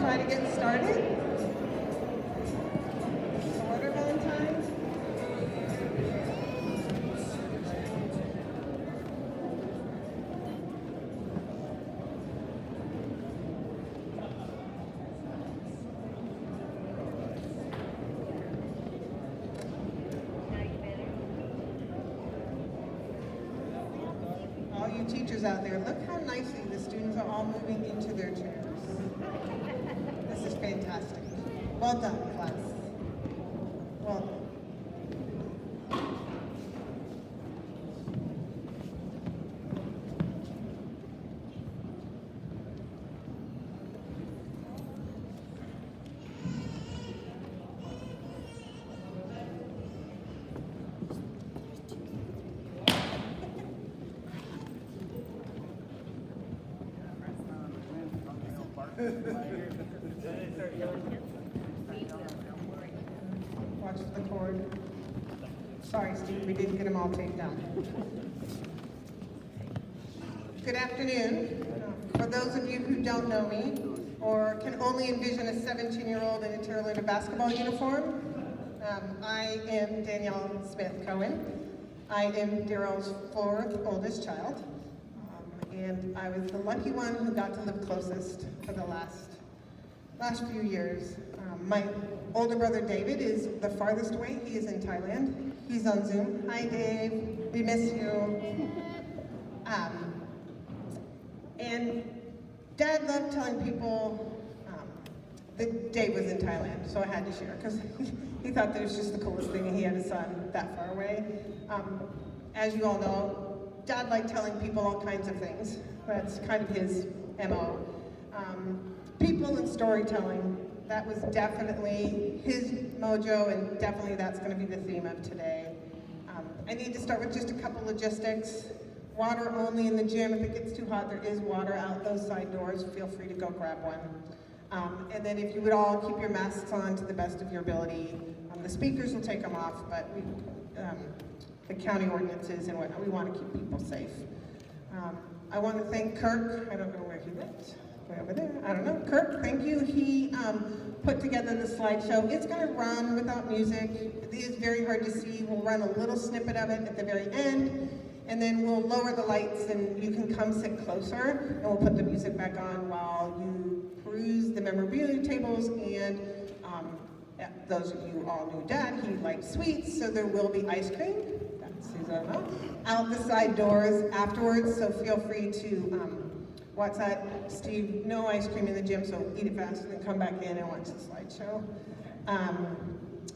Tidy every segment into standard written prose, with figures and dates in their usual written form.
try to get started. Order Valentine's. All you teachers out there, look how nicely the students are all moving into their chairs. This is fantastic. Well done, class. Well done. Watch for the cord. Sorry, Steve, we didn't get them all taped down. Good afternoon. For those of you who don't know me, or can only envision a 17-year-old in a Terralina basketball uniform, I am Danielle Smith-Cohen. I am Daryl's fourth oldest child, and I was the lucky one who got to live closest for the last few years. My older brother David is the farthest away. He is in Thailand. He's on Zoom. Hi Dave, we miss you. And Dad loved telling people that Dave was in Thailand, so I had to share because he thought that was just the coolest thing, and he had a son that far away. As you all know, Dad liked telling people all kinds of things. That's kind of his MO. People and storytelling, that was definitely his mojo, and definitely that's going to be the theme of today. I need to start with just a couple logistics. Water only in the gym. If it gets too hot, there is water out those side doors. Feel free to go grab one. And then if you would all keep your masks on to the best of your ability. The speakers will take them off, but the county ordinances and whatnot, we want to keep people safe. I want to thank Kirk. I don't know where he went. Way over there. I don't know. Kirk, thank you. He put together the slideshow. It's going to run without music. It is very hard to see. We'll run a little snippet of it at the very end, and then we'll lower the lights and you can come sit closer, and we'll put the music back on while you peruse the memorabilia tables. And those of you all knew Dad, he likes sweets, so there will be ice cream. That's Susanna. Out the side doors afterwards, so feel free to watch that. Steve, no ice cream in the gym, so eat it fast and then come back in and watch the slideshow.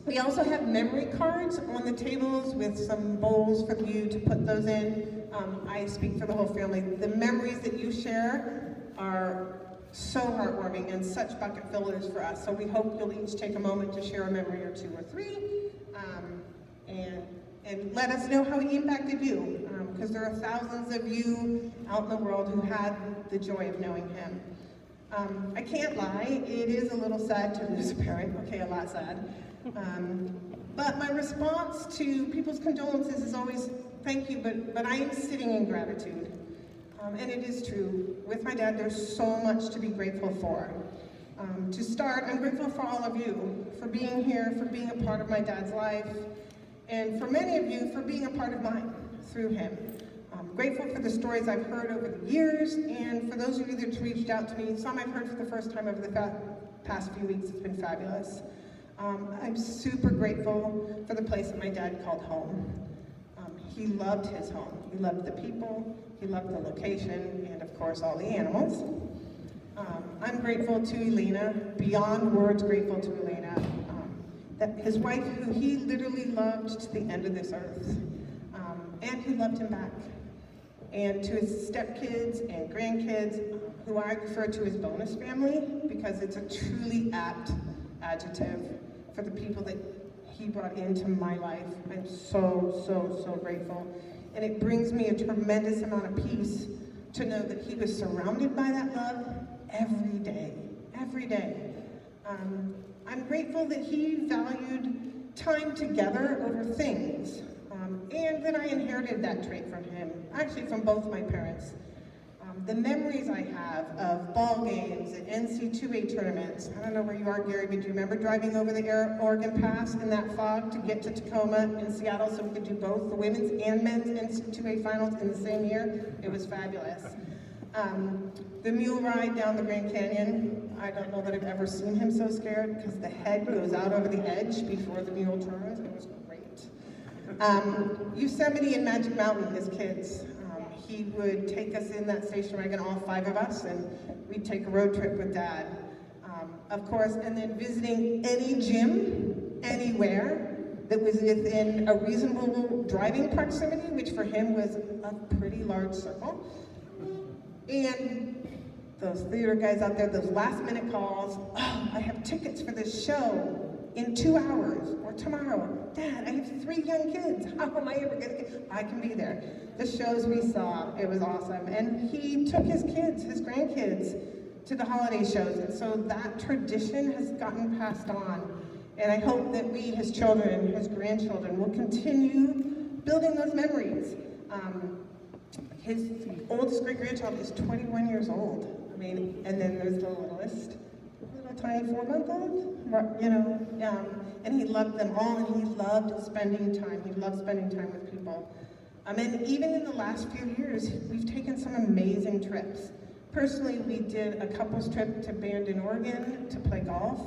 We also have memory cards on the tables with some bowls for you to put those in. I speak for the whole family. The memories that you share are so heartwarming and such bucket fillers for us. So we hope you'll each take a moment to share a memory or two or three, and let us know how he impacted you, because there are thousands of you out in the world who had the joy of knowing him. I can't lie, it is a little sad to lose a parent. Okay, a lot sad. But my response to people's condolences is always, thank you, but I am sitting in gratitude. And it is true. With my dad, there's so much to be grateful for. To start, I'm grateful for all of you, for being here, for being a part of my dad's life, and for many of you, for being a part of mine through him. I'm grateful for the stories I've heard over the years, and for those of you that's reached out to me, some I've heard for the first time over the past few weeks. It's been fabulous. I'm super grateful for the place that my dad called home. He loved his home. He loved the people, he loved the location, and of course all the animals. I'm grateful to Elena, beyond words grateful to Elena, that his wife, who he literally loved to the end of this earth, and who loved him back. And to his stepkids and grandkids, who I refer to as bonus family, because it's a truly apt adjective for the people that he brought into my life. I'm so, so, so grateful. And it brings me a tremendous amount of peace to know that he was surrounded by that love every day, every day. I'm grateful that he valued time together over things, and that I inherited that trait from him, actually from both my parents. The memories I have of ball games and NC2A tournaments. I don't know where you are, Gary, but do you remember driving over the Oregon Pass in that fog to get to Tacoma in Seattle so we could do both the women's and men's NC2A finals in the same year? It was fabulous. The mule ride down the Grand Canyon, I don't know that I've ever seen him so scared because the head goes out over the edge before the mule turns. It was great. Yosemite and Magic Mountain as kids. He would take us in that station wagon, all 5 of us, and we'd take a road trip with Dad. Of course, and then visiting any gym, anywhere, that was within a reasonable driving proximity, which for him was a pretty large circle. And those theater guys out there, those last minute calls, oh, I have tickets for this show in 2 hours, or tomorrow. Dad, I have 3 young kids. How am I ever gonna get, I can be there. The shows we saw, it was awesome. And he took his kids, his grandkids, to the holiday shows. And so that tradition has gotten passed on. And I hope that we, his children, his grandchildren, will continue building those memories. His oldest great-grandchild is 21 years old. I mean, and then there's the littlest, little tiny 4-month-old, you know, and he loved them all, and he loved spending time. He loved spending time with people. And even in the last few years, we've taken some amazing trips. Personally, we did a couple's trip to Bandon, Oregon to play golf.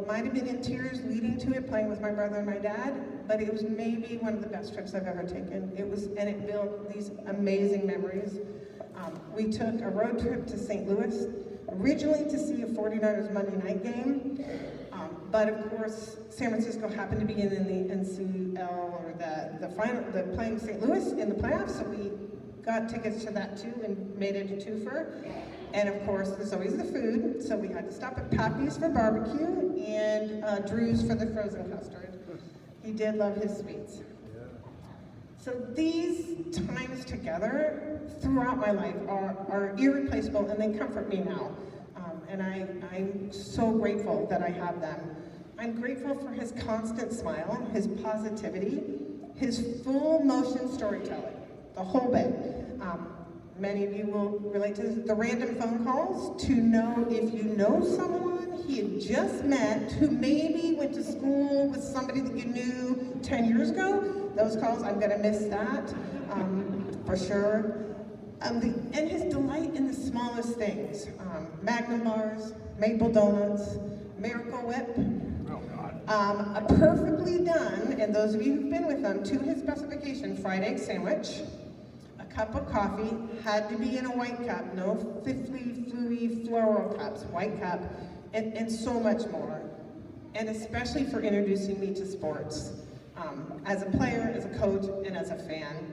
Might have been in tears leading to it, playing with my brother and my dad, but it was maybe one of the best trips I've ever taken. And it built these amazing memories. We took a road trip to St. Louis, originally to see a 49ers Monday night game, but of course, San Francisco happened to be in the NCL, or the playing St. Louis in the playoffs, so we got tickets to that too and made it a twofer. And of course, there's always the food, so we had to stop at Pappy's for barbecue and Drew's for the frozen custard. He did love his sweets. So these times together throughout my life are irreplaceable, and they comfort me now. And I'm so grateful that I have them. I'm grateful for his constant smile, his positivity, his full motion storytelling, the whole bit. Many of you will relate to this, the random phone calls to know if you know someone he had just met who maybe went to school with somebody that you knew 10 years ago. Those calls, I'm gonna miss that, for sure. And his delight in the smallest things. Magnum bars, maple donuts, Miracle Whip. Oh God. A perfectly done, and those of you who've been with him, to his specification, fried egg sandwich. Cup of coffee had to be in a white cup, no fiddly, fluey, floral cups, white cup, and so much more. And especially for introducing me to sports, as a player, as a coach, and as a fan.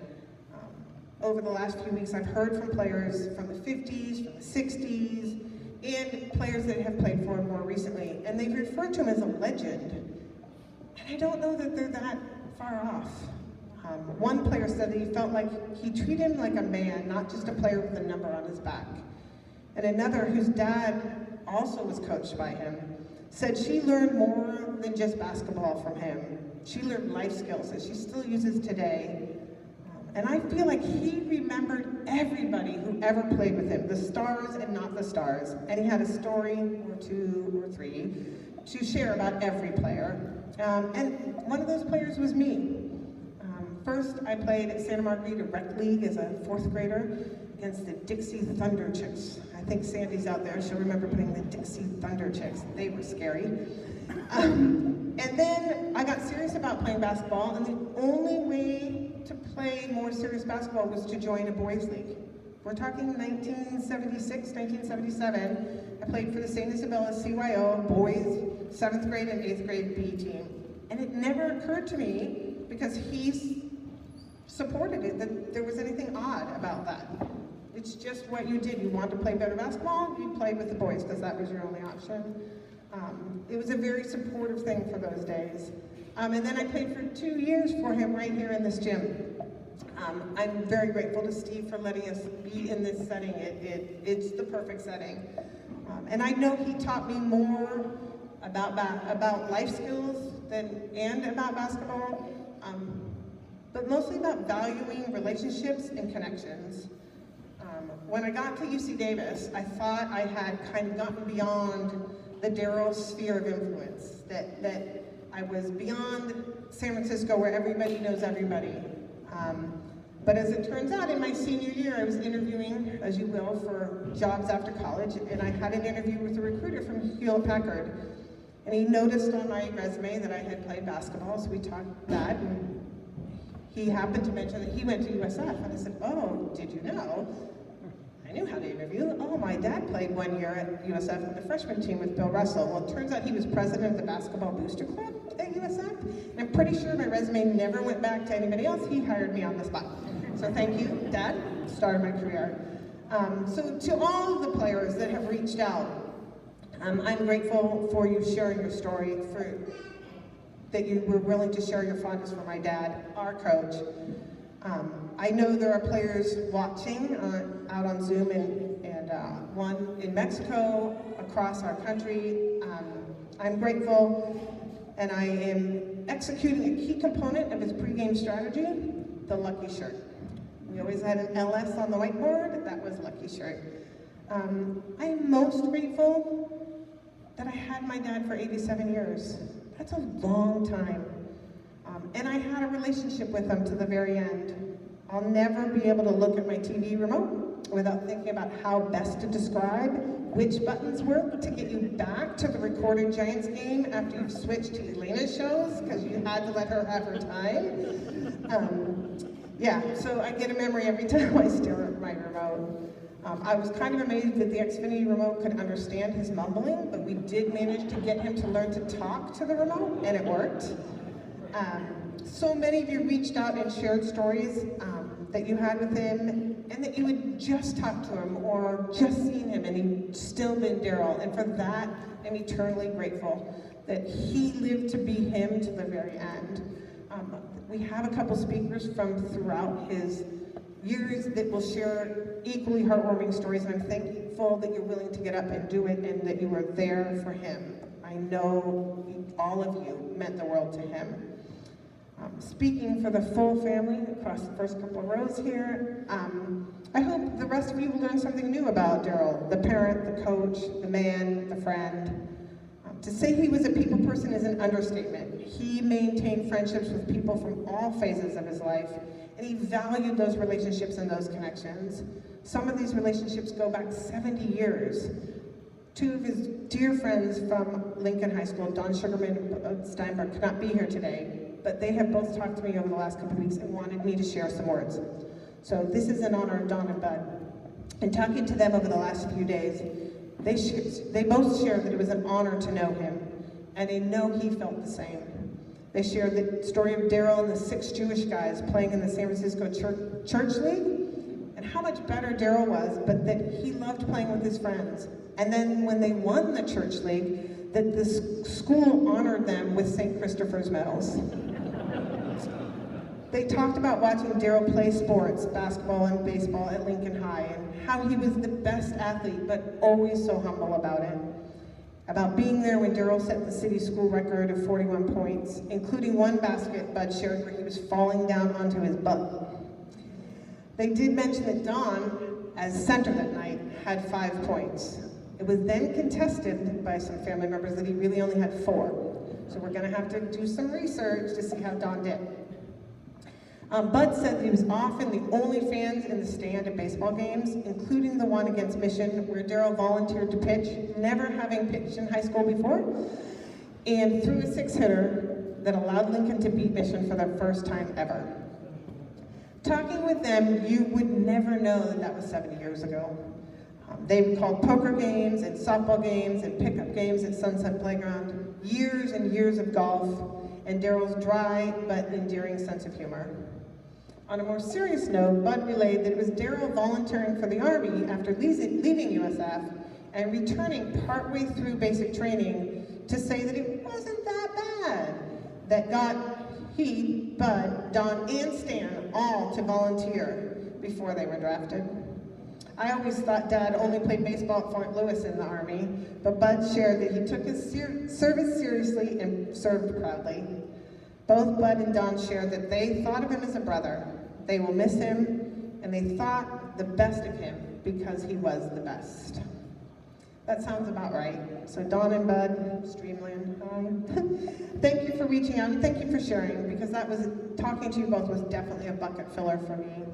Over the last few weeks, I've heard from players from the 50s, from the 60s, and players that have played for him more recently, and they've referred to him as a legend. And I don't know that they're that far off. One player said that he felt like he treated him like a man, not just a player with a number on his back. And another, whose dad also was coached by him, said she learned more than just basketball from him. She learned life skills that she still uses today. And I feel like he remembered everybody who ever played with him, the stars and not the stars. And he had a story or 2 or 3 to share about every player. And one of those players was me. First, I played at Santa Margarita Rec League as a 4th grader against the Dixie Thunder Chicks. I think Sandy's out there, she'll remember playing the Dixie Thunder Chicks. They were scary. And then I got serious about playing basketball, and the only way to play more serious basketball was to join a boys' league. We're talking 1976, 1977. I played for the St. Isabella's CYO boys 7th grade and 8th grade B team. And it never occurred to me, because he supported it, that there was anything odd about that. It's just what you did. You wanted to play better basketball, you played with the boys because that was your only option. It was a very supportive thing for those days. And then I played for 2 years for him right here in this gym. I'm very grateful to Steve for letting us be in this setting. It's the perfect setting. And I know he taught me more about life skills and about basketball, but mostly about valuing relationships and connections. When I got to UC Davis, I thought I had kind of gotten beyond the Daryl sphere of influence, that I was beyond San Francisco where everybody knows everybody. But as it turns out, in my senior year, I was interviewing, as you will, for jobs after college, and I had an interview with a recruiter from Hewlett-Packard. And he noticed on my resume that I had played basketball, so we talked that, and he happened to mention that he went to USF, and I said, oh, did you know? I knew how to interview. Oh, my dad played 1 year at USF on the freshman team with Bill Russell. Well, it turns out he was president of the Basketball Booster Club at USF, and I'm pretty sure my resume never went back to anybody else. He hired me on the spot. So thank you, Dad, started my career. So to all of the players that have reached out, I'm grateful for you sharing your story, for that you were willing to share your fondness for my dad, our coach. I know there are players watching out on Zoom and one in Mexico, across our country. I'm grateful, and I am executing a key component of his pregame strategy, the lucky shirt. We always had an LS on the whiteboard, that was lucky shirt. I'm most grateful that I had my dad for 87 years. That's a long time. And I had a relationship with him to the very end. I'll never be able to look at my TV remote without thinking about how best to describe which buttons work to get you back to the recorded Giants game after you've switched to Elena's shows, because you had to let her have her time. Yeah, so I get a memory every time I stare at my remote. I was kind of amazed that the Xfinity remote could understand his mumbling, but we did manage to get him to learn to talk to the remote, and it worked. So many of you reached out and shared stories that you had with him, and that you had just talked to him or just seen him, and he'd still been Daryl. And for that, I'm eternally grateful that he lived to be him to the very end. We have a couple speakers from throughout his years that will share equally heartwarming stories, and I'm thankful that you're willing to get up and do it, and that you were there for him. I know all of you meant the world to him. Speaking for the full family across the first couple of rows here, I hope the rest of you will learn something new about Daryl, the parent, the coach, the man, the friend. To say he was a people person is an understatement. He maintained friendships with people from all phases of his life, and he valued those relationships and those connections. Some of these relationships go back 70 years. Two of his dear friends from Lincoln High School, Don Sugarman and Steinberg, could not be here today, but they have both talked to me over the last couple of weeks and wanted me to share some words. So this is in honor of Don and Bud. And talking to them over the last few days, they both shared that it was an honor to know him, and they know he felt the same. They shared the story of Daryl and the 6 Jewish guys playing in the San Francisco Church League, and how much better Daryl was, but that he loved playing with his friends. And then when they won the Church League, that the school honored them with St. Christopher's medals. They talked about watching Daryl play sports, basketball and baseball at Lincoln High, and how he was the best athlete, but always so humble about it. About being there when Daryl set the city school record of 41 points, including one basket Bud shared where he was falling down onto his butt. They did mention that Don, as center that night, had 5 points. It was then contested by some family members that he really only had 4. So we're gonna have to do some research to see how Don did. Bud said that he was often the only fans in the stand at baseball games, including the one against Mission, where Daryl volunteered to pitch, never having pitched in high school before, and threw a 6-hitter that allowed Lincoln to beat Mission for the first time ever. Talking with them, you would never know that that was 70 years ago. They called poker games and softball games and pickup games at Sunset Playground, years and years of golf, and Daryl's dry but endearing sense of humor. On a more serious note, Bud relayed that it was Daryl volunteering for the Army after leaving USF and returning partway through basic training to say that it wasn't that bad that got he, Bud, Don, and Stan all to volunteer before they were drafted. I always thought Dad only played baseball at Fort Lewis in the Army, but Bud shared that he took his service seriously and served proudly. Both Bud and Don shared that they thought of him as a brother. They will miss him, and they thought the best of him because he was the best. That sounds about right. So Dawn and Bud, Streamland, hi. Thank you for reaching out and thank you for sharing, because talking to you both was definitely a bucket filler for me.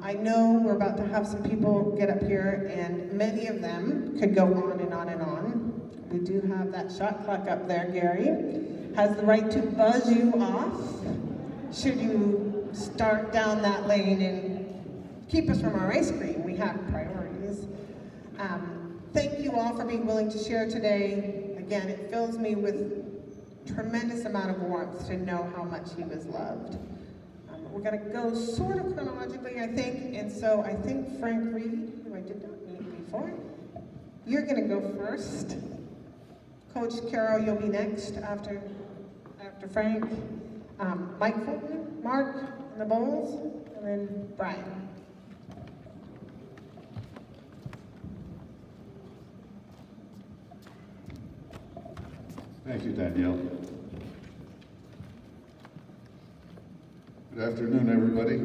I know we're about to have some people get up here, and many of them could go on and on and on. We do have that shot clock up there. Gary has the right to buzz you off should you start down that lane and keep us from our ice cream. We have priorities. Thank you all for being willing to share today. Again, it fills me with tremendous amount of warmth to know how much he was loved. We're going to go sort of chronologically, I think, and so I think Frank Reed, who I did not meet before, you're going to go first. Coach Carol, you'll be next after Frank. Mike Fulton, Mark, and the Bowls, and then Brian. Thank you, Danielle. Good afternoon, everybody.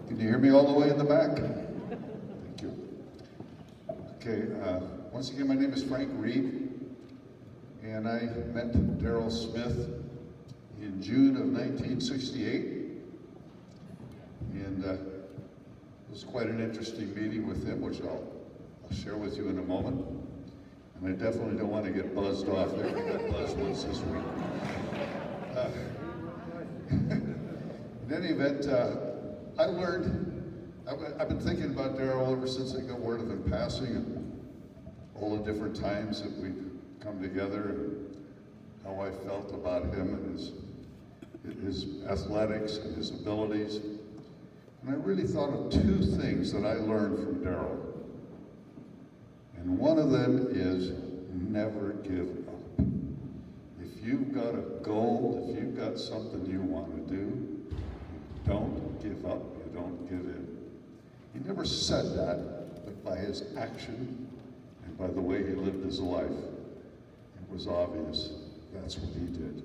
Can you hear me all the way in the back? Thank you. Okay, once again, my name is Frank Reed, and I met Daryl Smith in June of 1968, and it was quite an interesting meeting with him, which I'll share with you in a moment. And I definitely don't want to get buzzed off there. I got buzzed once this week. In any event, I've been thinking about Daryl ever since I got word of him passing, and all the different times that we've come together, and how I felt about him and his athletics and his abilities. And I really thought of two things that I learned from Daryl. And one of them is never give up. If you've got a goal, if you've got something you want to do, you don't give up, you don't give in. He never said that, but by his action and by the way he lived his life, it was obvious that's what he did.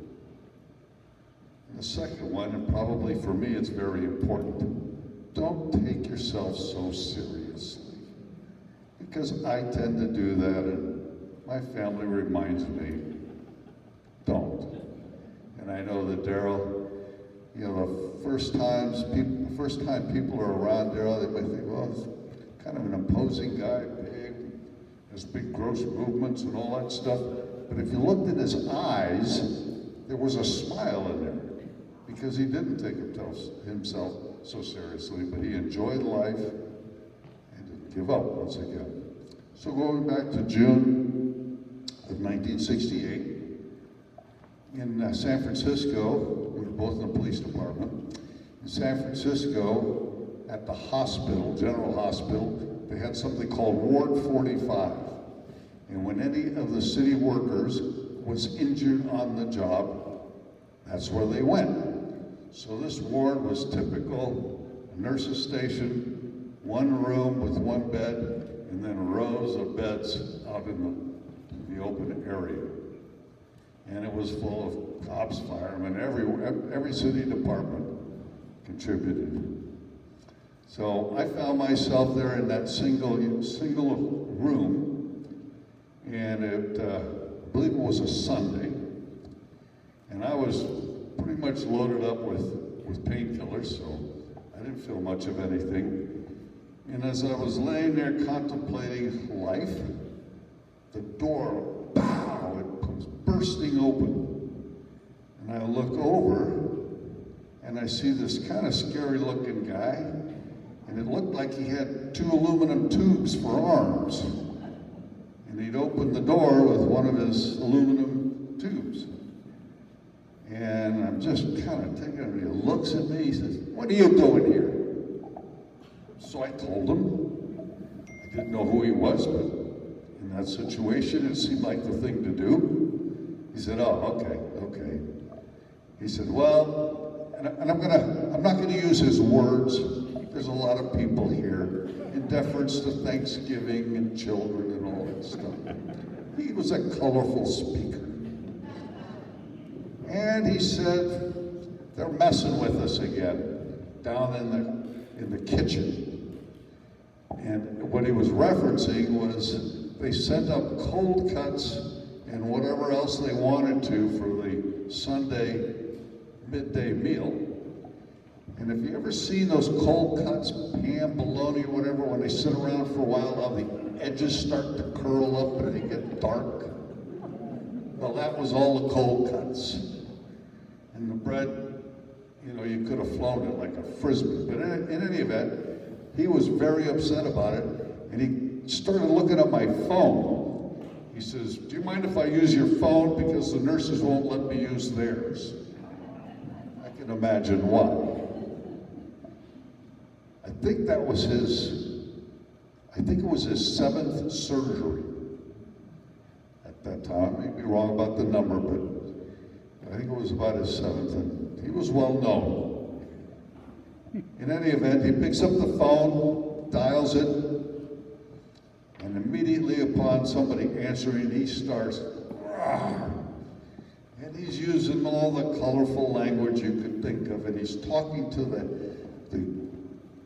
And the second one, and probably for me it's very important, don't take yourself so seriously. Because I tend to do that, and my family reminds me, don't. And I know that Daryl, you know, the first time people are around Daryl, they might think, well, he's kind of an imposing guy, big, has big gross movements and all that stuff. But if you looked in his eyes, there was a smile in there, because he didn't take himself so seriously, but he enjoyed life and didn't give up once again. So going back to June of 1968, in San Francisco, we were both in the police department. In San Francisco, at the hospital, General Hospital, they had something called Ward 45. And when any of the city workers was injured on the job, that's where they went. So this ward was typical, a nurse's station, one room with one bed, and then rows of beds out in the open area. And it was full of cops, firemen, every city department contributed. So I found myself there in that single room, and I believe it was a Sunday, and I was pretty much loaded up with painkillers, so I didn't feel much of anything. And as I was laying there contemplating life, the door, pow, it comes bursting open. And I look over, and I see this kind of scary looking guy, and it looked like he had 2 aluminum tubes for arms. And he'd opened the door with one of his aluminum tubes. And I'm just kind of taking it, he looks at me, he says, "What are you doing here?" So I told him. I didn't know who he was, but in that situation, it seemed like the thing to do. He said, "Oh, okay." He said, "Well," and I'm not gonna use his words. There's a lot of people here in deference to Thanksgiving and children and all that stuff. He was a colorful speaker. And he said, "They're messing with us again down in the kitchen." And what he was referencing was they sent up cold cuts and whatever else they wanted to for the Sunday midday meal. And have you ever seen those cold cuts, ham, bologna, or whatever, when they sit around for a while, how the edges start to curl up and they get dark? Well, that was all the cold cuts. And the bread, you know, you could have flown it like a frisbee. But in any event, he was very upset about it, and he started looking at my phone. He says, "Do you mind if I use your phone? Because the nurses won't let me use theirs." I can imagine why. I think it was his 7th surgery at that time. I may be wrong about the number, but I think it was about his 7th, and he was well known. In any event, he picks up the phone, dials it, and immediately upon somebody answering, he starts, "Rawr." And he's using all the colorful language you could think of, and he's talking to the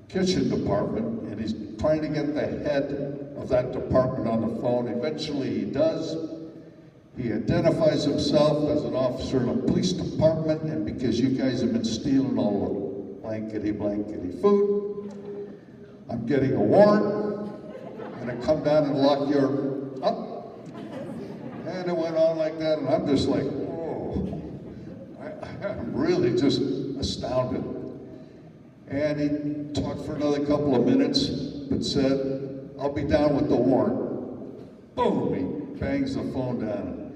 kitchen department, and he's trying to get the head of that department on the phone. Eventually he does. He identifies himself as an officer in a police department, and because you guys have been stealing all the blankety food, I'm getting a warrant. I'm gonna come down and lock you up. And it went on like that, and I'm just like, whoa. I'm really just astounded. And he talked for another couple of minutes, but said, "I'll be down with the warrant." Boom, he bangs the phone down.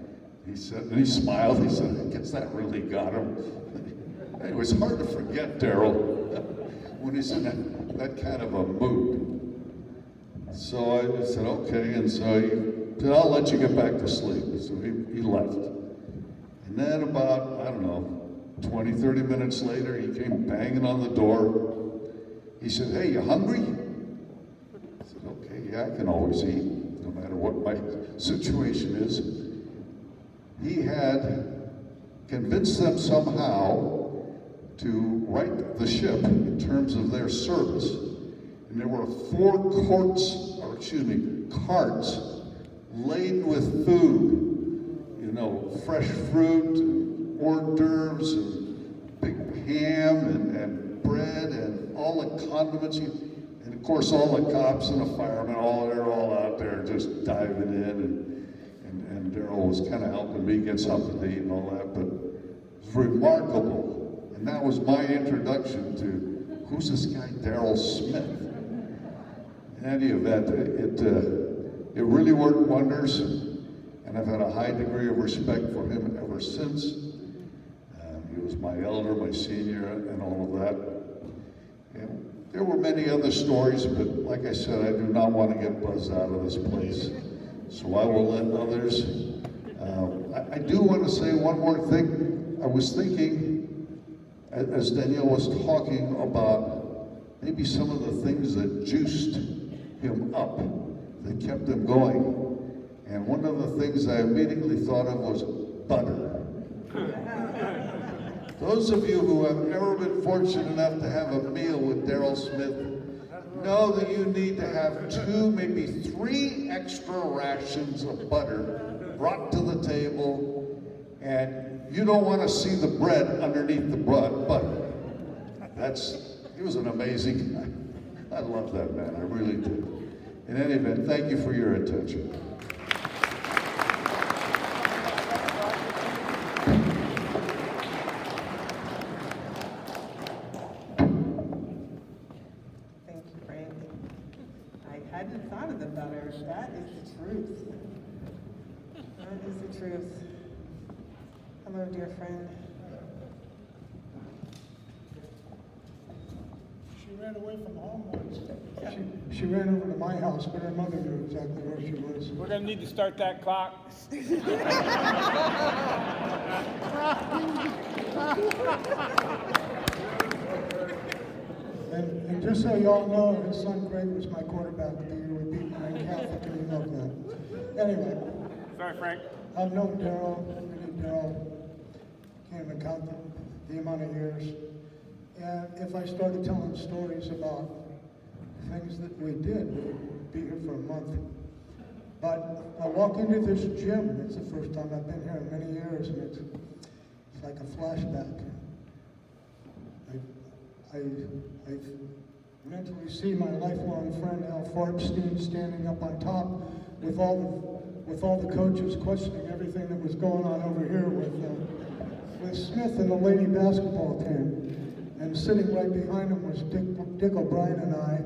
He said, and he smiled, he said, "I guess that really got him." It was hard to forget Daryl when he's in that kind of a mood. So I said, okay, and so he said, "I'll let you get back to sleep." So he left. And then about, I don't know, 20, 30 minutes later, he came banging on the door. He said, "Hey, you hungry?" I said, "Okay, yeah, I can always eat, no matter what my situation is." He had convinced them somehow to right the ship in terms of their service. And there were 4 carts laden with food, you know, fresh fruit, hors d'oeuvres, and big ham, and bread, and all the condiments. And of course, all the cops and the firemen, they're all out there just diving in. And Daryl was kind of helping me get something to eat and all that. But it was remarkable. And that was my introduction to, who's this guy, Daryl Smith? In any event, it really worked wonders, and I've had a high degree of respect for him ever since. He was my elder, my senior, and all of that. And there were many other stories, but like I said, I do not want to get buzzed out of this place, so I will let others. I do want to say one more thing. I was thinking, as Danielle was talking about maybe some of the things that juiced him up, that kept him going. And one of the things I immediately thought of was butter. Those of you who have ever been fortunate enough to have a meal with Daryl Smith know that you need to have 2, maybe 3 extra rations of butter brought to the table, and you don't want to see the bread underneath the butter. He was an amazing guy. I love that man, I really do. In any event, thank you for your attention. Thank you, Frank. I hadn't thought of the butter. That is the truth. That is the truth. Hello, dear friend. She ran away from home once. She ran over to my house, but her mother knew exactly where she was. We're gonna need to start that clock. And just so y'all know, his son Craig was my quarterback the year we beat Mine Catholic, and he loved that. Anyway, Sorry, Frank. I've known Daryl, can't even count the amount of years. And if I started telling stories about things that we did. We'd be here for a month. But I walk into this gym, and it's the first time I've been here in many years, and it's like a flashback. I mentally see my lifelong friend Al Farbstein standing up on top with all the coaches questioning everything that was going on over here with Smith and the lady basketball team. And sitting right behind him was Dick O'Brien and I,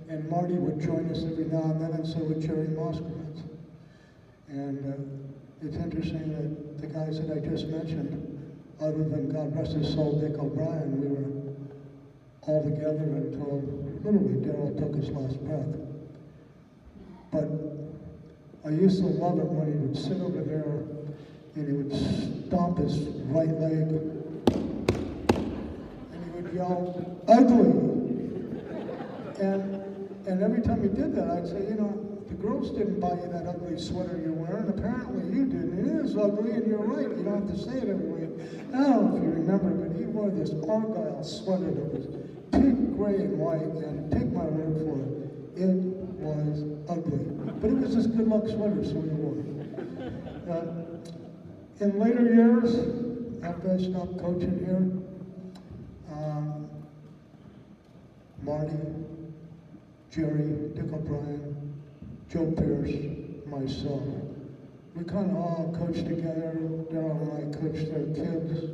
and Marty would join us every now and then, and so would Jerry Moskowitz. And it's interesting that the guys that I just mentioned, other than God rest his soul, Dick O'Brien, we were all together until literally Darryl took his last breath. But I used to love it when he would sit over there and he would stomp his right leg and he would yell, "Ugly!" And every time he did that, I'd say, you know, the girls didn't buy you that ugly sweater you're wearing. Apparently you did. It is ugly, and you're right. You don't have to say it every week. I don't know if you remember, but he wore this Argyle sweater that was pink, gray, and white, and take my word for it, it was ugly. But it was this good luck sweater, so he wore it. In later years, after I stopped coaching here, Marty, Jerry, Dick O'Brien, Joe Pierce, myself. We kind of all coached together. Darryl and I coached their kids.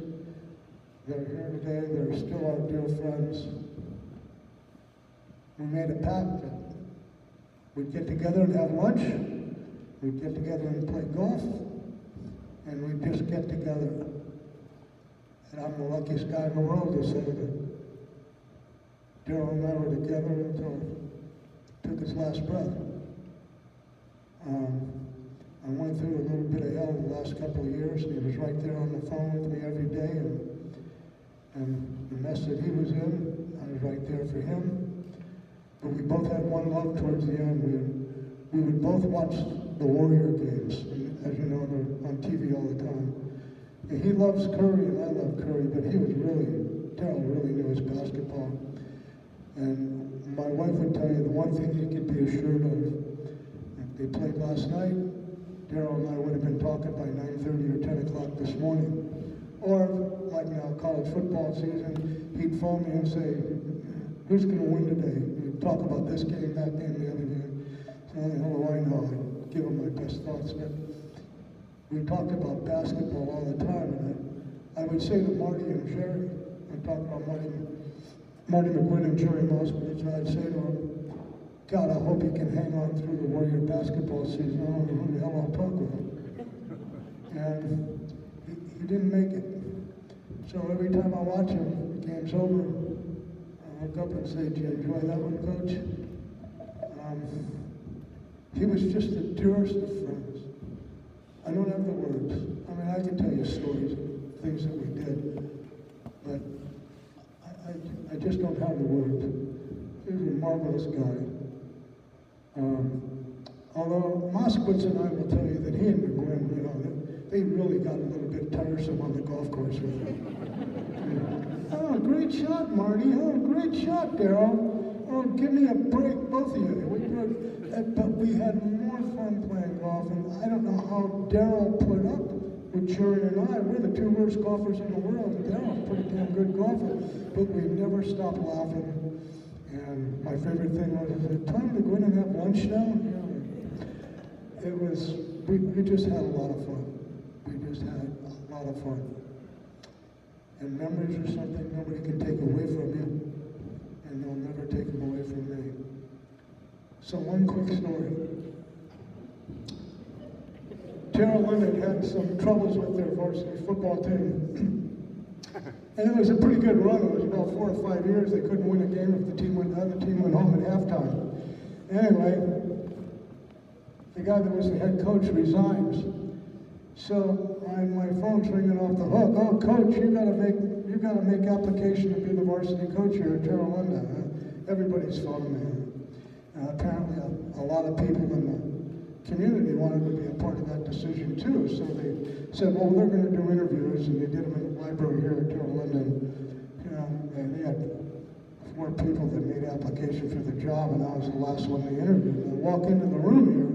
They're here today. They're still our dear friends. We made a pact that we'd get together and have lunch. We'd get together and play golf. And we'd just get together. And I'm the luckiest guy in the world to say that Darryl and I were together until he took his last breath. I went through a little bit of hell the last couple of years, and he was right there on the phone with me every day, and the mess that he was in, I was right there for him. But we both had one love towards the end. We would both watch the Warrior games, and as you know, they're on TV all the time. And he loves Curry, and I love Curry, but Darryl really knew his basketball. And my wife would tell you the one thing you could be assured of, if they played last night, Darryl and I would have been talking by 9:30 or 10 o'clock this morning. Or, like now, college football season, he'd phone me and say, "Who's going to win today?" We'd talk about this game, that game, the other game. So, how do I know? I'd give him my best thoughts. But we talked about basketball all the time, and I would say to Marty and Jerry, I talked about Marty McGuinn and Jerry Moskowitz, and I'd say to him, God, I hope he can hang on through the Warrior basketball season. I don't know who the hell I'll talk with him. And he didn't make it. So every time I watch him, the game's over, I look up and say, "Did you enjoy that one, Coach?" He was just the dearest of friends. I don't have the words. I mean, I can tell you stories of things that we did, but I just don't have the words. He was a marvelous guy. Although Moskowitz and I will tell you that he and McGuinn, you know, they really got a little bit tiresome on the golf course with him. Oh, great shot, Marty. Oh, great shot, Darryl. Oh, give me a break, both of you. But we had more fun playing golf, and I don't know how Darryl put up with Jerry and I. We're the two worst golfers in the world. Darryl's a pretty damn good golfer, but we never stopped laughing. And my favorite thing was, is it time to go in and have lunch now? Yeah. It was, we just had a lot of fun. We just had a lot of fun. And memories are something nobody can take away from you, and they'll never take them away from me. So one quick story. Tara Lynn had some troubles with their varsity football team. And it was a pretty good run. It was about 4 or 5 years. They couldn't win a game if the other team went home at halftime. Anyway, the guy that was the head coach resigns. So my phone's ringing off the hook. "Oh, coach, you gotta make application to be the varsity coach here at Terralinda." Everybody's phoning me. Apparently, a lot of people in the community wanted to be a part of that decision too. So they said, "Well, they're going to do interviews," and they did them in the library here at Terralinda. And they had 4 people that made application for the job, and I was the last one they interviewed. And I walk into the room here,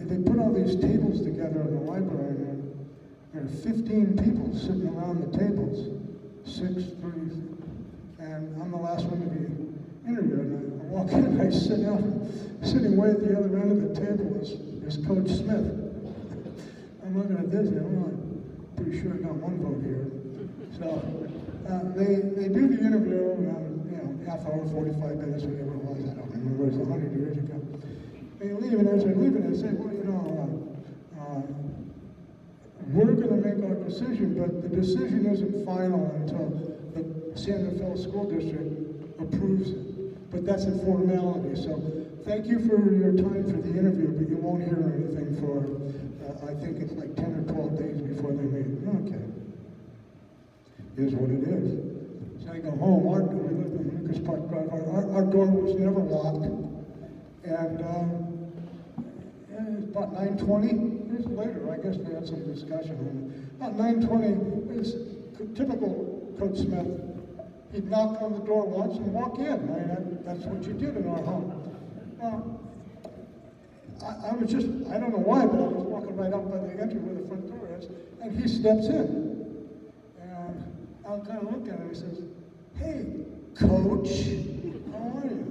they put all these tables together in the library, and there are 15 people sitting around the tables, 6, 3, and I'm the last one to be interviewed. And I walk in, and I sit down, sitting way at the other end of the table is Coach Smith. I'm looking at this, and I'm pretty sure I got one vote here. So they do the interview, half hour, 45 minutes, whatever it was. I don't remember. It was 100 years ago. They leave, and as they're leaving, they say, well, we're going to make our decision, but the decision isn't final until the San Rafael School District approves it. But that's a formality. So thank you for your time for the interview, but you won't hear anything for, I think it's like 10 or 12 days before they meet. Okay. Is what it is. So I go home. We live in Lucas Park Drive. Our door was never locked. And about 9:20, years later, I guess we had some discussion. About 9:20, it's typical Coach Smith. He'd knock on the door once and walk in. I mean, that's what you did in our home. I was just, I don't know why, but I was walking right out by the entry where the front door is, and he steps in. I'll kind of look at him, he says, hey, Coach, how are you?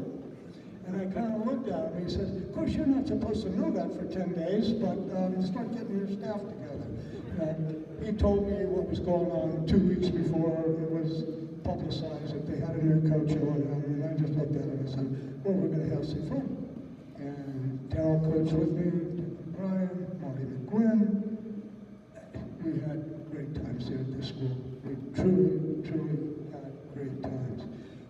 And I kind of looked at him, he says, of course, you're not supposed to know that for 10 days, but start getting your staff together. He told me what was going on 2 weeks before it was publicized that they had a new coach on, and I just looked at him and said, well, we're going to have some fun. And Darryl coached with me, Brian, Marty McGuinn. We had great times here at the school. We truly had great times.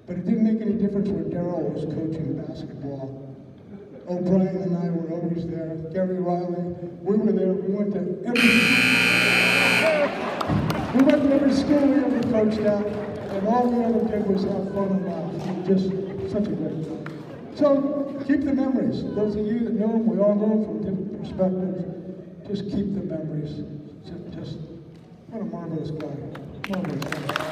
But it didn't make any difference where Darryl was coaching basketball. O'Brien and I were always there. Gary Riley, we were there. We went to every school we ever coached at, and all we ever did was have fun and laugh. Just such a great time. So keep the memories. Those of you that know him, we all know him from different perspectives. Just keep the memories. Just what a marvelous guy. Marvelous guy.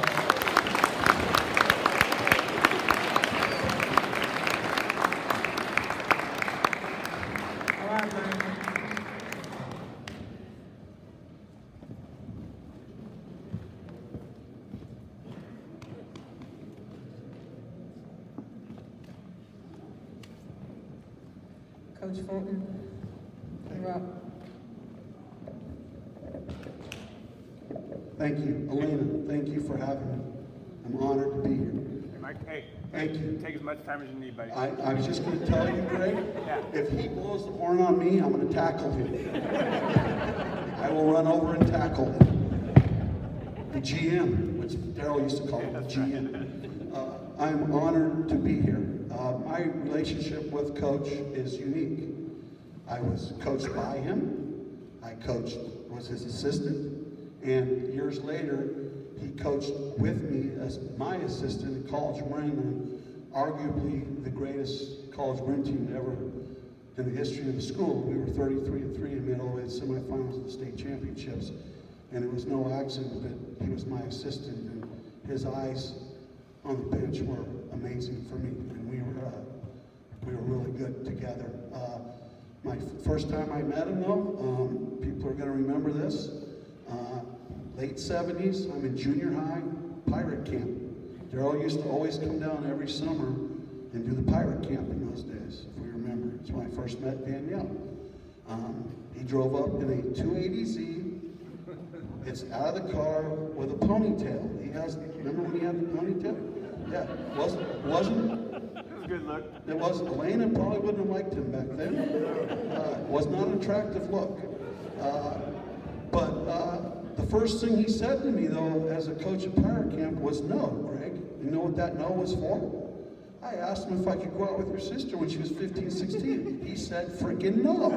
Coach Fulton, you're up. Thank you. Elena, thank you for having me. I'm honored to be here. Hey, Mike, hey. Thank you. Take as much time as you need, buddy. I was just going to tell you, Greg, Yeah. if he blows the horn on me, I'm going to tackle him. I will run over and tackle him. The GM, which Darryl used to call him, the GM. I'm honored to be here. My relationship with Coach is unique. I was coached by him. I was his assistant. And years later, he coached with me as my assistant at College Marin, and arguably the greatest College Marin team ever in the history of the school. We were 33-3 and made all the way to the semifinals of the state championships. And it was no accident that he was my assistant, and his eyes on the bench were amazing for me, and we were really good together. My first time I met him, though, people are going to remember this. Late 70s, I'm in junior high pirate camp. Darryl used to always come down every summer and do the pirate camp in those days, if we remember. It's when I first met Danielle. He drove up in a 280Z. It's out of the car with a ponytail. Remember when he had the ponytail? Yeah, wasn't It was a good look. it wasn't. Elena probably wouldn't have liked him back then. Was not an attractive look. But the first thing he said to me, though, as a coach at pirate camp was no, Greg. You know what that no was for? I asked him if I could go out with your sister when she was 15, 16. He said freaking no.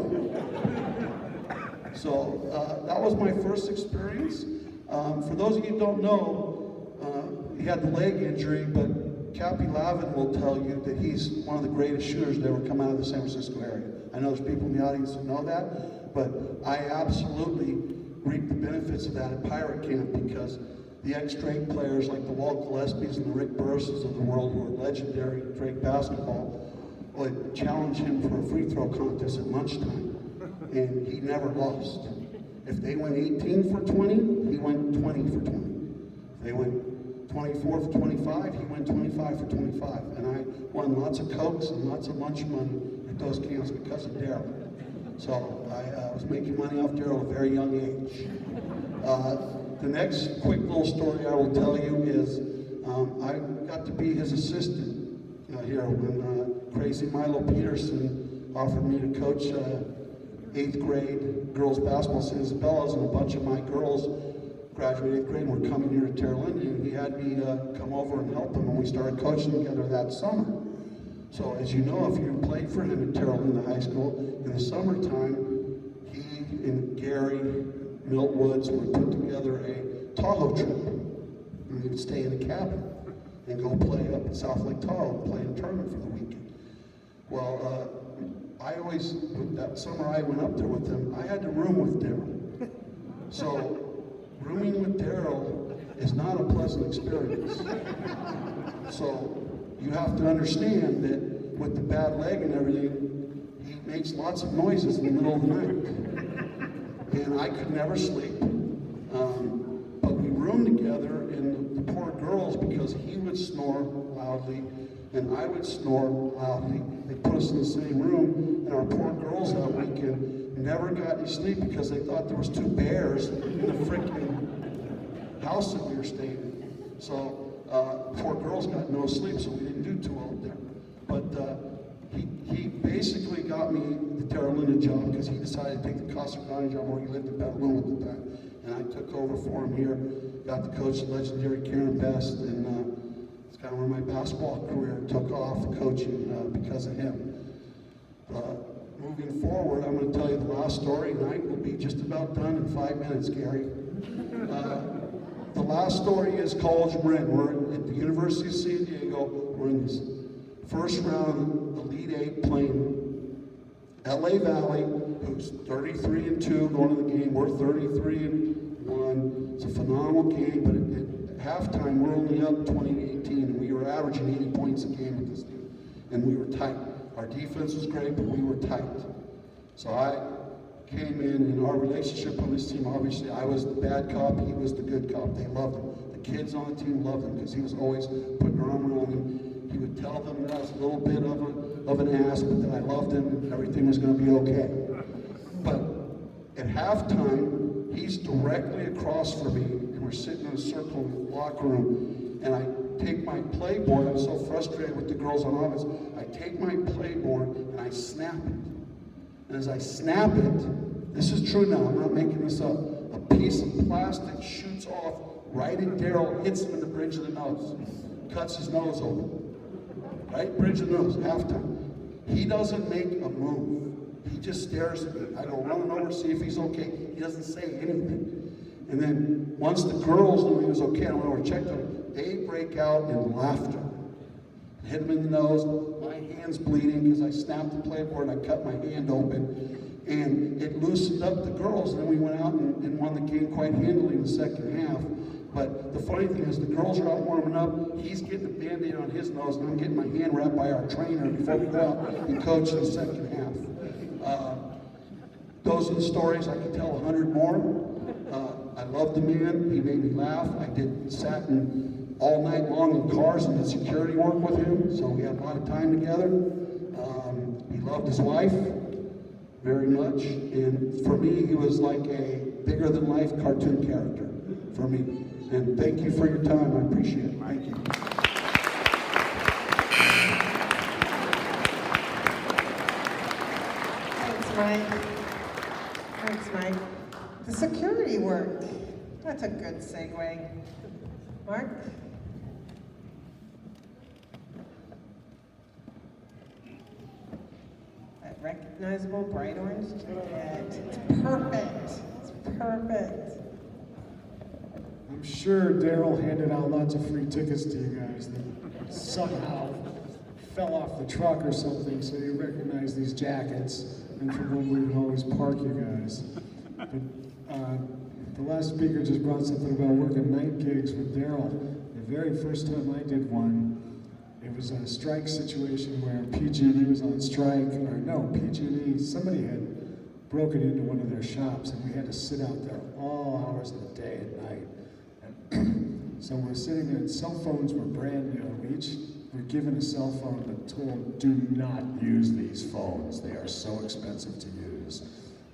So that was my first experience. For those of you who don't know, he had the leg injury, but Cappy Lavin will tell you that he's one of the greatest shooters to ever come out of the San Francisco area. I know there's people in the audience that know that, but I absolutely reaped the benefits of that at pirate camp, because the ex-Drake players like the Walt Gillespies and the Rick Burses of the world who are legendary in Drake basketball would challenge him for a free throw contest at lunchtime, and he never lost. If they went 18 for 20, he went 20 for 20. If they went 24 for 25, he went 25 for 25. And I won lots of Cokes and lots of lunch money at those camps because of Daryl. So I was making money off Daryl at a very young age. The next quick little story I will tell you is I got to be his assistant here when crazy Milo Peterson offered me to coach 8th grade girls basketball at St. Isabella's, and a bunch of my girls graduated 8th grade and were coming here to Terra Linda, and he had me come over and help him, and we started coaching together that summer. So as you know, if you played for him at Terra Linda High School, in the summertime, he and Gary Milt Woods would put together a Tahoe trip, and we would stay in a cabin and go play up at South Lake Tahoe, play in a tournament for the weekend. Well, I always, that summer I went up there with him, I had to room with Daryl. So, rooming with Daryl is not a pleasant experience. So, you have to understand that with the bad leg and everything, he makes lots of noises in the middle of the night. And I could never sleep. But we roomed together, and the poor girls, because he would snore loudly and I would snore loudly, they put us in the same room, and our poor girls that weekend never got any sleep because they thought there was 2 bears in the freaking house that we were staying in. So poor girls got no sleep, so we didn't do too well there. But he basically got me the Terra Linda job because he decided to take the Casa Grande job where he lived in Petaluma at the time. And I took over for him here, got to coach the legendary Karen Best, and it's kind of where my basketball career took off, coaching because of him. Moving forward, I'm going to tell you the last story, and I will be just about done in 5 minutes, Gary. The last story is college we're in. We're at the University of San Diego. We're in this first round of the Elite 8 playing LA Valley, who's 33-2 going to the game. We're 33-1. It's a phenomenal game, but at halftime we're only up 20-18, and we were averaging 80 points a game with this team, and we were tight. Our defense was great, but we were tight. So I came in, and our relationship on this team, obviously, I was the bad cop, he was the good cop. They loved him. The kids on the team loved him because he was always putting their arm around them. He would tell them that I was a little bit of an ass, but that I loved him and everything was going to be okay. But at halftime, he's directly across from me, and we're sitting in a circle in the locker room, and I take my playboard. I'm so frustrated with the girls on offense. I take my playboard and I snap it. And as I snap it, this is true now, I'm not making this up, a piece of plastic shoots off right at Daryl, hits him in the bridge of the nose, cuts his nose open. Right? Bridge of the nose, halftime. He doesn't make a move. He just stares at me. I go running over to see if he's okay. He doesn't say anything. And then once the girls knew he was okay, I went over and checked him. They break out in laughter. Hit him in the nose. My hand's bleeding because I snapped the playboard and I cut my hand open. And it loosened up the girls. And then we went out and won the game quite handily in the second half. But the funny thing is, the girls are out warming up. He's getting a Band-Aid on his nose, and I'm getting my hand wrapped by our trainer before we go out and coach in the second half. Those are the stories. I could tell 100 more. I love the man. He made me laugh. I sat all night long in cars and did security work with him, so we had a lot of time together. He loved his wife very much, and for me, he was like a bigger-than-life cartoon character for me. And thank you for your time. I appreciate it. Thank you. Thanks, Mike. Thanks, Mike. The security work. That's a good segue. Mark? That recognizable bright orange jacket. It's perfect. It's perfect. I'm sure Daryl handed out lots of free tickets to you guys that somehow fell off the truck or something, so you recognize these jackets, and from when we would always park you guys. But The last speaker just brought something about working night gigs with Daryl. The very first time I did one, it was a strike situation where PG&E was on strike, or no, PG&E, somebody had broken into one of their shops and we had to sit out there all hours of the day and night. And so we're sitting there and cell phones were brand new. We each were given a cell phone but told, do not use these phones. They are so expensive to use.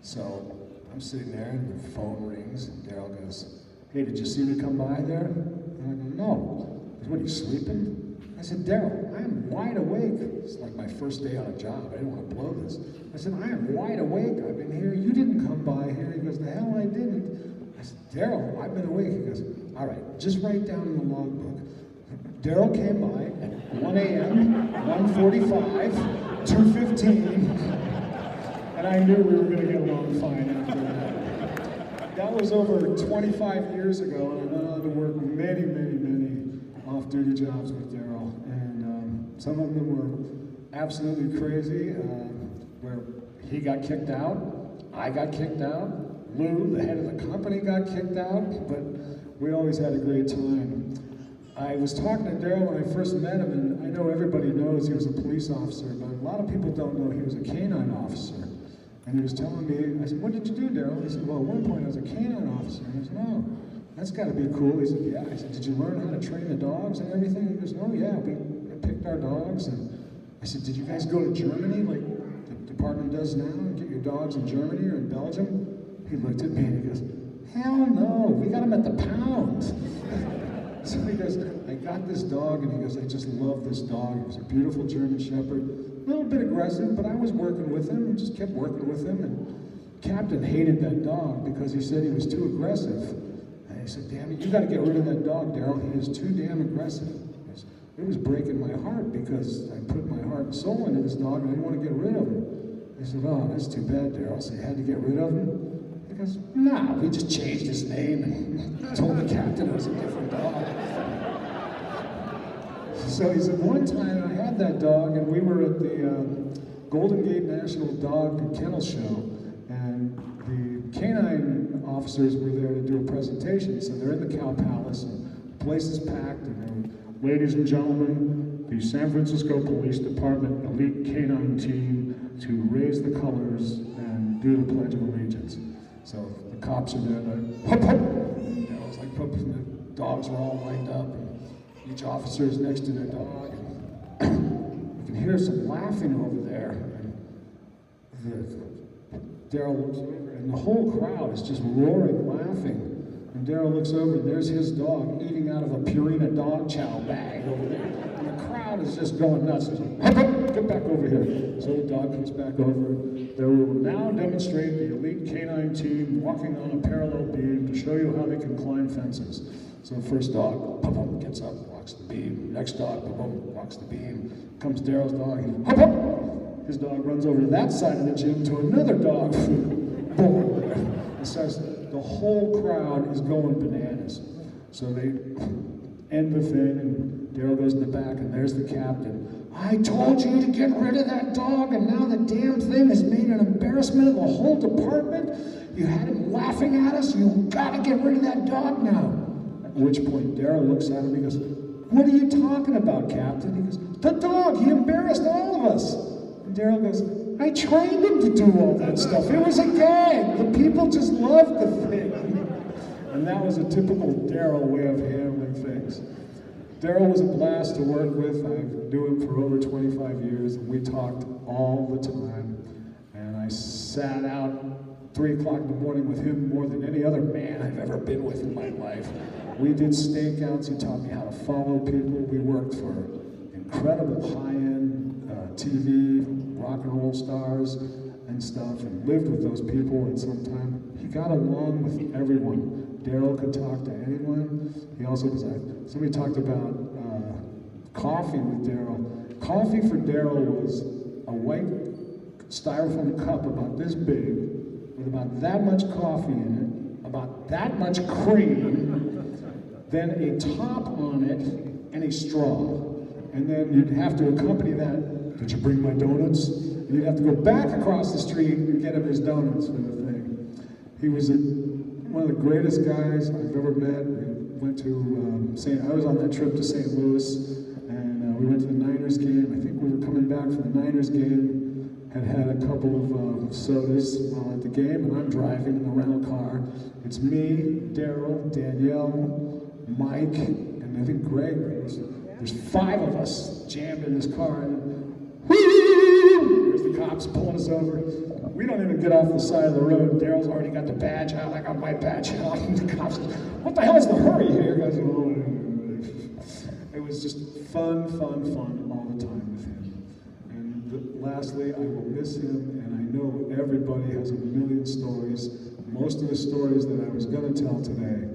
So I'm sitting there and the phone rings and Daryl goes, hey, did you see me come by there? And I go, no. He goes, what, are you sleeping? I said, Daryl, I am wide awake. It's like my first day on a job. I didn't want to blow this. I said, I am wide awake. I've been here. You didn't come by here. He goes, the hell I didn't. I said, Daryl, I've been awake. He goes, all right, just write down in the logbook. Daryl came by at 1 a.m., 1:45, 2:15, and I knew we were going to get along fine after that. That was over 25 years ago, and I went on to work many, many, many off-duty jobs with Daryl, and some of them were absolutely crazy, where he got kicked out, I got kicked out, Lou, the head of the company, got kicked out, but we always had a great time. I was talking to Daryl when I first met him, and I know everybody knows he was a police officer, but a lot of people don't know he was a canine officer. And he was telling me, I said, what did you do, Daryl? He said, well, at one point I was a canine officer. And I said, oh, that's got to be cool. He said, yeah. I said, did you learn how to train the dogs and everything? He goes, oh, yeah, we picked our dogs. And I said, did you guys go to Germany like the department does now and get your dogs in Germany or in Belgium? He looked at me and he goes, hell no, we got them at the pound. So he goes, I got this dog, and he goes, I just love this dog. He was a beautiful German Shepherd, a little bit aggressive, but I was working with him and just kept working with him. And Captain hated that dog because he said he was too aggressive. And he said, damn it, you got to get rid of that dog, Daryl. He is too damn aggressive. It was breaking my heart because I put my heart and soul into this dog and I didn't want to get rid of him. He said, oh, that's too bad, Daryl. So you had to get rid of him? He goes, nah, we just changed his name and told the captain it was a different dog. So he said, one time I had that dog and we were at the Golden Gate National Dog and Kennel Show, and the canine officers were there to do a presentation. So they're in the Cow Palace and the place is packed, and ladies and gentlemen, the San Francisco Police Department elite canine team to raise the colors and do the Pledge of Allegiance. So the cops are there, like, hup, hup. You know, it's like the dogs are all lined up, and each officer is next to their dog. And you can hear some laughing over there. And Daryl looks over, and the whole crowd is just roaring, laughing. And Daryl looks over, and there's his dog eating out of a Purina dog chow bag over there. And the crowd is just going nuts. It's like, hup, hup, get back over here. So the dog comes back over. They will now demonstrate the elite canine team walking on a parallel beam to show you how they can climb fences. So the first dog, pop, pop, gets up, walks the beam. Next dog, pop, pop, walks the beam. Comes Daryl's dog, he hop, hop. His dog runs over to that side of the gym to another dog food bowl there. And starts, the whole crowd is going bananas. So they end the thing, and Daryl goes in the back, and there's the captain. I told you to get rid of that dog, and now the damn thing has made an embarrassment of the whole department. You had him laughing at us. You gotta get rid of that dog now. At which point Daryl looks at him and he goes, what are you talking about, Captain? He goes, the dog, he embarrassed all of us. And Daryl goes, I trained him to do all that stuff. It was a gag. The people just loved the thing. And that was a typical Daryl way of handling things. Daryl was a blast to work with. I knew him for over 25 years, and we talked all the time. And I sat out 3 o'clock in the morning with him more than any other man I've ever been with in my life. We did stakeouts. He taught me how to follow people. We worked for incredible high-end TV, rock and roll stars and stuff, and lived with those people. And sometimes he got along with everyone. Daryl could talk to anyone. He also was somebody talked about coffee with Daryl. Coffee for Daryl was a white styrofoam cup about this big, with about that much coffee in it, about that much cream, then a top on it, and a straw. And then you'd have to accompany that, did you bring my donuts? And you'd have to go back across the street and get him his donuts for the thing. He was a one of the greatest guys I've ever met. We went to I was on that trip to St. Louis, and we went to the Niners game. I think we were coming back from the Niners game, had a couple of sodas while at the game, and I'm driving in the rental car. It's me, Daryl, Danielle, Mike, and I think Greg. There's 5 of us jammed in this car, and there's the cops pulling us over. We don't even get off the side of the road. Daryl's already got the badge out. I got my badge out. And the cops says, "What the hell is the hurry here?" Guys, it was just fun all the time with him. And lastly, I will miss him, and I know everybody has a million stories. Most of the stories that I was going to tell today,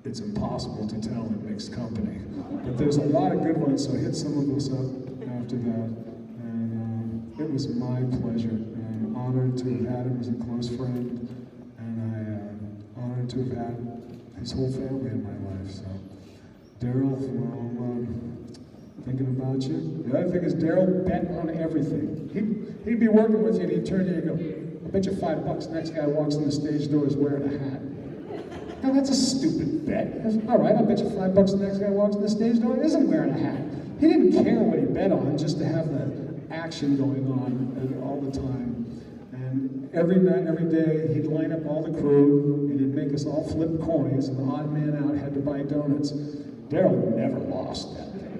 it's impossible to tell in mixed company. But there's a lot of good ones, so hit some of us up after that. And it was my pleasure. And I'm honored to have had him as a close friend, and I'm honored to have had his whole family in my life. So, Daryl, well, thinking about you. The other thing is Daryl bet on everything. He'd be working with you, and he'd turn to you and go, "I bet you $5 next guy walks in the stage door is wearing a hat." Now that's a stupid bet. All right, I bet you $5 the next guy walks in the stage door and isn't wearing a hat. He didn't care what he bet on, just to have the action going on all the time. And every night, every day, he'd line up all the crew, and he'd make us all flip coins, and the odd man out had to buy donuts. Daryl never lost that day.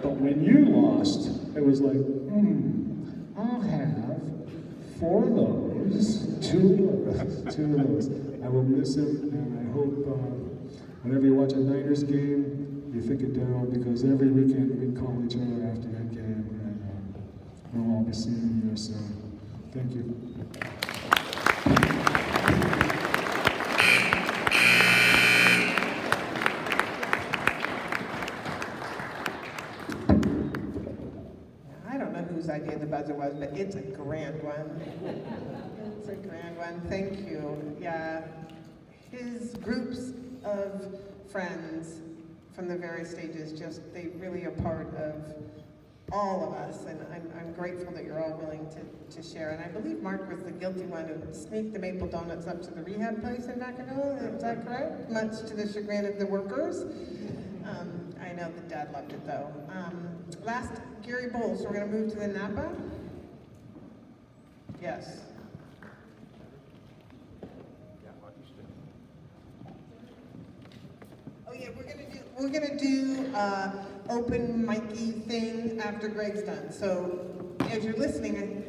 But when you lost, it was like, I'll have 4 of those, 2 of those. I will miss him, and I hope whenever you watch a Niners game, you think of Daryl, because every weekend we'd call each other after that game, and we'll all be seeing him there soon. Thank you. I don't know whose idea the buzzer was, but it's a grand one. It's a grand one. Thank you. Yeah. His groups of friends from the various stages, they really are part of all of us, and I'm grateful that you're all willing to share. And I believe Mark was the guilty one who sneaked the maple donuts up to the rehab place in Vacaville. Is that correct? Much to the chagrin of the workers. I know that Dad loved it though. Last, Gary Bowles. So we're going to move to the Napa. Yes. Oh yeah, we're gonna do open mic-y thing after Greg's done. So as you're listening,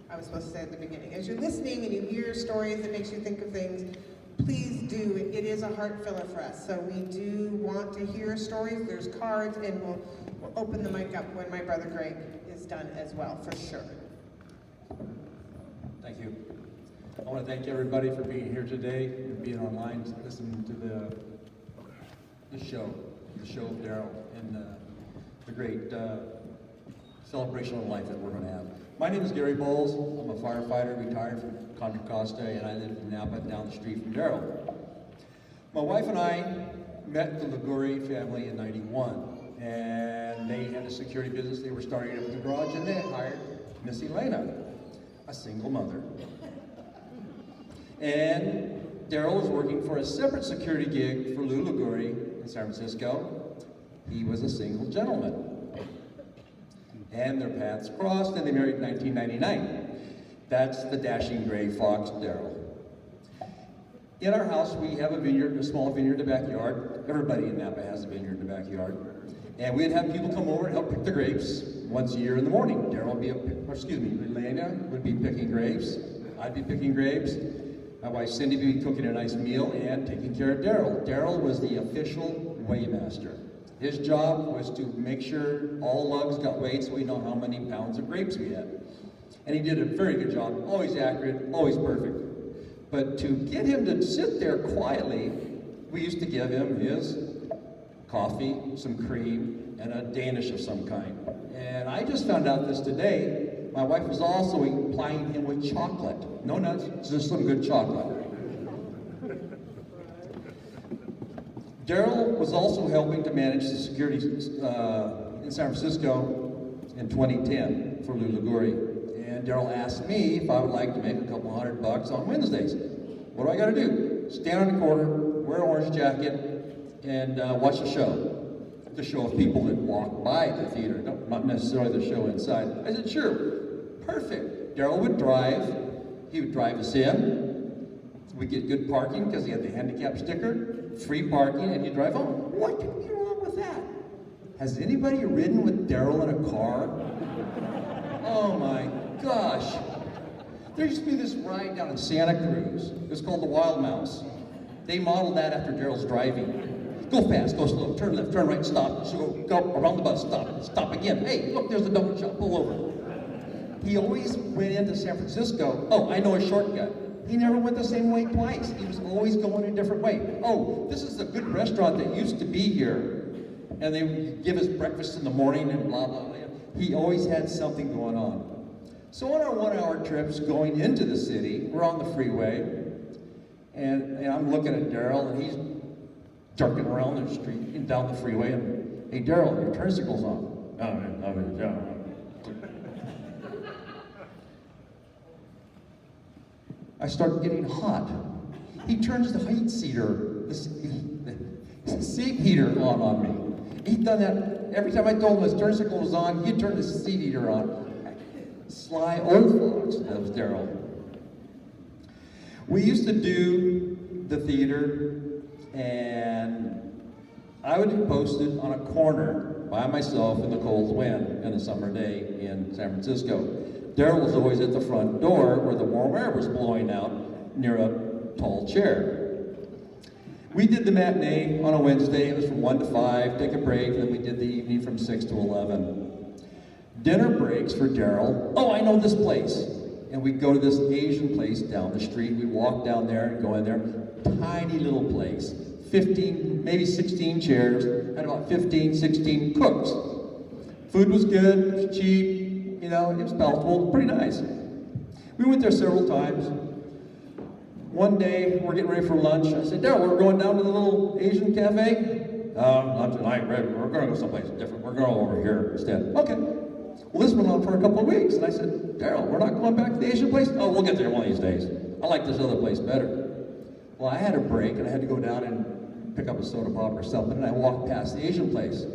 I was supposed to say at the beginning, as you're listening and you hear stories that makes you think of things, please do. It is a heart filler for us. So we do want to hear stories. There's cards, and we'll open the mic up when my brother Greg is done as well, for sure. Thank you. I want to thank everybody for being here today and being online, listening to the show of Daryl, and the great celebration of life that we're going to have. My name is Gary Bowles. I'm a firefighter, retired from Contra Costa, and I live in Napa, down the street from Daryl. My wife and I met the Liguri family in '91, and they had a security business. They were starting up in the garage, and they hired Miss Elena, a single mother. And Daryl was working for a separate security gig for Lou Liguri in San Francisco. He was a single gentleman. And their paths crossed, and they married in 1999. That's the dashing gray fox, Daryl. In our house, we have a vineyard, a small vineyard in the backyard. Everybody in Napa has a vineyard in the backyard. And we'd have people come over and help pick the grapes once a year in the morning. Daryl would be, Elena would be picking grapes. I'd be picking grapes. My wife Cindy would be cooking a nice meal and taking care of Daryl. Daryl was the official weighmaster. His job was to make sure all lugs got weighed so we know how many pounds of grapes we had. And he did a very good job, always accurate, always perfect. But to get him to sit there quietly, we used to give him his coffee, some cream, and a Danish of some kind. And I just found out this today. My wife was also plying him with chocolate. No nuts, just some good chocolate. Daryl was also helping to manage the security in San Francisco in 2010 for Lou Liguri. And Daryl asked me if I would like to make a couple $100 on Wednesdays. What do I got to do? stand on the corner, wear an orange jacket, and watch a show. The show of people that walk by the theater, not necessarily the show inside. I said, sure, perfect. Daryl would drive. He would drive us in. We'd get good parking because he had the handicap sticker, free parking, and he'd drive home. What could be wrong with that? Has anybody ridden with Daryl in a car? Oh my gosh. There used to be this ride down in Santa Cruz. It was called the Wild Mouse. They modeled that after Daryl's driving. Go fast, go slow, turn left, turn right, stop. So go around the bus, stop again. Hey, look, there's a donut shop, pull over. He always went into San Francisco. Oh, I know a shortcut. He never went the same way twice. He was always going a different way. Oh, this is a good restaurant that used to be here. And they would give us breakfast in the morning and blah, blah, blah. He always had something going on. So on our 1-hour trips going into the city, we're on the freeway. And I'm looking at Daryl, and he's jerking around the street and down the freeway, and hey, Daryl, your turn signal's on. Yeah. I start getting hot. He turns the heat seater, the seat heater on me. He'd done that every time I told him his turn signal was on. He'd turn the seat heater on. Sly old fox, that was Daryl. We used to do the theater, and I would be posted on a corner by myself in the cold wind in a summer day in San Francisco. Daryl was always at the front door where the warm air was blowing out near a tall chair. We did the matinee on a Wednesday. It was from 1 to 5, take a break, and then we did the evening from 6 to 11. Dinner breaks for Daryl. Oh, I know this place. And we'd go to this Asian place down the street. We'd walk down there and go in there. Tiny little place. 15, maybe 16 chairs, and about 15, 16 cooks. Food was good, it was cheap, it was palatable, pretty nice. We went there several times. One day, we're getting ready for lunch. I said, Daryl, we're going down to the little Asian cafe? Not tonight, we're going to go someplace different. We're going over here instead. Okay. Well, this went on for a couple of weeks, and I said, Daryl, we're not going back to the Asian place? Oh, we'll get there one of these days. I like this other place better. Well, I had a break, and I had to go down and pick up a soda pop or something, and I walked past the Asian place.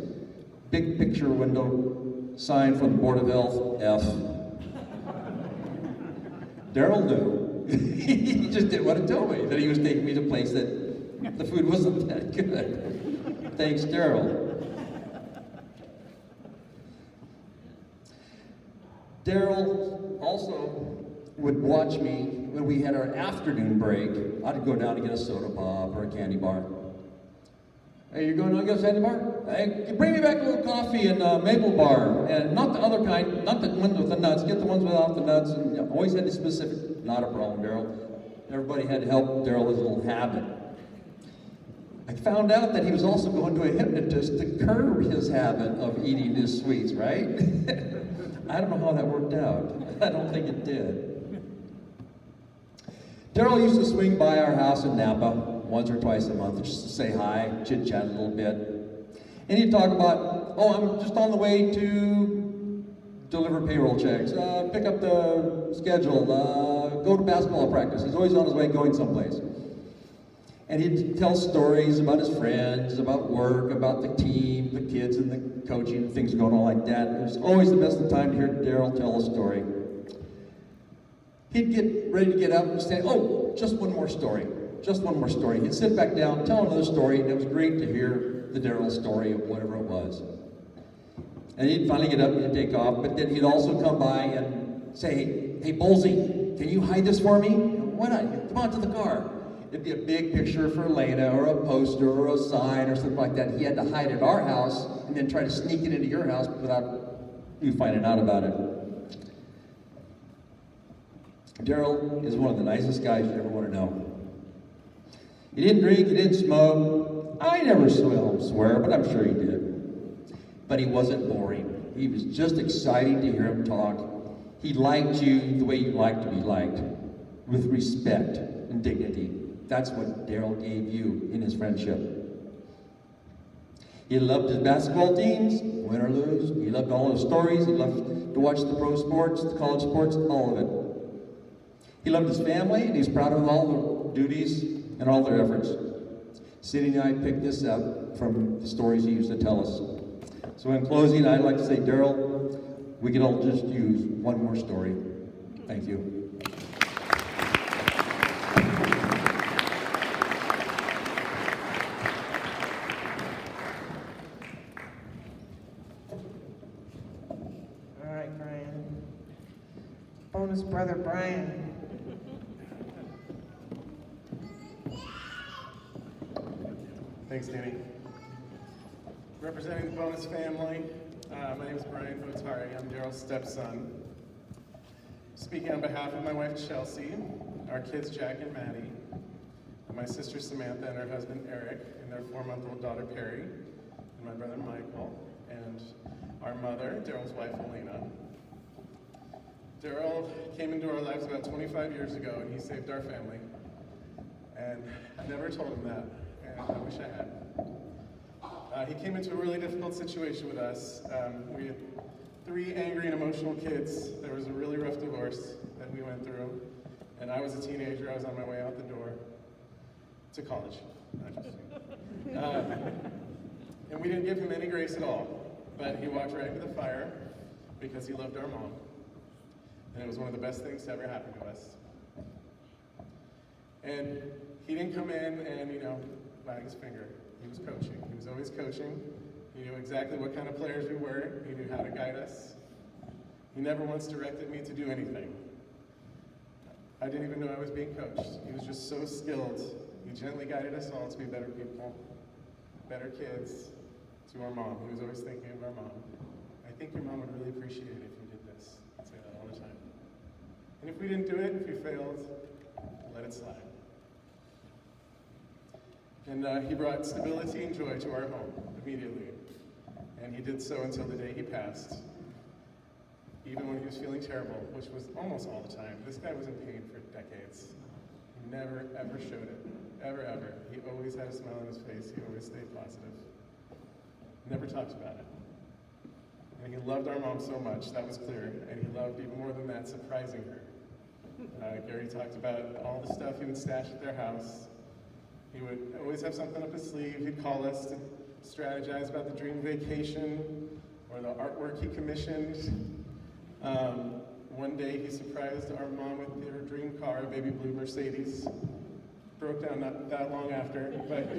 Big picture window, sign from the Board of Health, F. Daryl knew. He just didn't want to tell me that he was taking me to a place that the food wasn't that good. Thanks, Daryl. Daryl also would watch me when we had our afternoon break. I'd go down to get a soda pop or a candy bar. Hey, you're going to get a candy bar? Hey, bring me back a little coffee and maple bar. And not the other kind, not the ones with the nuts. Get the ones without the nuts. And always had the specific, not a problem, Daryl. Everybody had to help Daryl with his little habit. I found out that he was also going to a hypnotist to curb his habit of eating his sweets, right? I don't know how that worked out. I don't think it did. Daryl used to swing by our house in Napa once or twice a month just to say hi, chit-chat a little bit. And he'd talk about, oh, I'm just on the way to deliver payroll checks, pick up the schedule, go to basketball practice. He's always on his way going someplace. And he'd tell stories about his friends, about work, about the team, the kids, and the coaching, and things going on like that. It was always the best of time to hear Daryl tell a story. He'd get ready to get up and say, oh, just one more story. Just one more story. He'd sit back down, tell another story, and it was great to hear the Daryl story of whatever it was. And he'd finally get up and he'd take off, but then he'd also come by and say, hey, Bolsey, can you hide this for me? Why not? Come on to the car. It'd be a big picture for Elena, or a poster, or a sign, or something like that. He had to hide at our house, and then try to sneak it into your house without you finding out about it. Daryl is one of the nicest guys you ever want to know. He didn't drink, he didn't smoke. I never saw him swear, but I'm sure he did. But he wasn't boring. He was just exciting to hear him talk. He liked you the way you like to be liked, with respect and dignity. That's what Daryl gave you in his friendship. He loved his basketball teams, win or lose. He loved all his stories. He loved to watch the pro sports, the college sports, all of it. He loved his family, and he's proud of all the duties and all their efforts. Cindy and I picked this up from the stories he used to tell us. So in closing, I'd like to say, Daryl, we could all just use one more story. Thank you. All right, Brian. Bonus brother Brian. Thanks, Danny. Representing the Bonus family, my name is Brian Botari. I'm Daryl's stepson. Speaking on behalf of my wife Chelsea, our kids Jack and Maddie, my sister Samantha and her husband Eric, and their 4-month-old daughter Perry, and my brother Michael, and our mother, Daryl's wife Elena. Daryl came into our lives about 25 years ago, and he saved our family. And I never told him that, and I wish I had. He came into a really difficult situation with us. We had 3 angry and emotional kids. There was a really rough divorce that we went through, and I was a teenager. I was on my way out the door to college. And we didn't give him any grace at all, but he walked right into the fire because he loved our mom. And it was one of the best things to ever happen to us. And he didn't come in and, wag his finger. He was coaching. He was always coaching. He knew exactly what kind of players we were. He knew how to guide us. He never once directed me to do anything. I didn't even know I was being coached. He was just so skilled. He gently guided us all to be better people, better kids, to our mom. He was always thinking of our mom. I think your mom would really appreciate it if you did this. I'd say that all the time. And if we didn't do it, if we failed, let it slide. And he brought stability and joy to our home immediately. And he did so until the day he passed. Even when he was feeling terrible, which was almost all the time. This guy was in pain for decades. He never, ever showed it. Ever, ever. He always had a smile on his face. He always stayed positive. Never talked about it. And he loved our mom so much, that was clear. And he loved, even more than that, surprising her. Gary talked about all the stuff he would stash at their house. He would always have something up his sleeve. He'd call us to strategize about the dream vacation or the artwork he commissioned. One day he surprised our mom with her dream car, a baby blue Mercedes. Broke down not that long after, but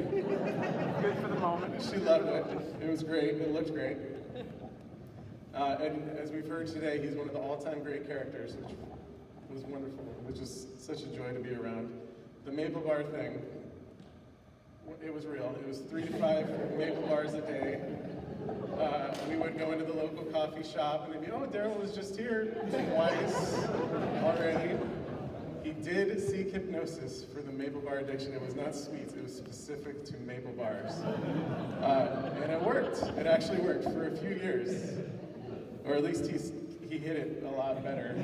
Good for the moment. she loved it. It was great. It looked great. And as we've heard today, he's one of the all-time great characters, which was wonderful. It was just such a joy to be around. The Maple Bar thing, it was real. It was 3 to 5 Maple Bars a day. We would go into the local coffee shop and they'd be, oh, Daryl was just here twice already. He did seek hypnosis for the Maple Bar addiction. It was not sweets, it was specific to Maple Bars. And it worked. It actually worked for a few years. Or at least he hit it a lot better.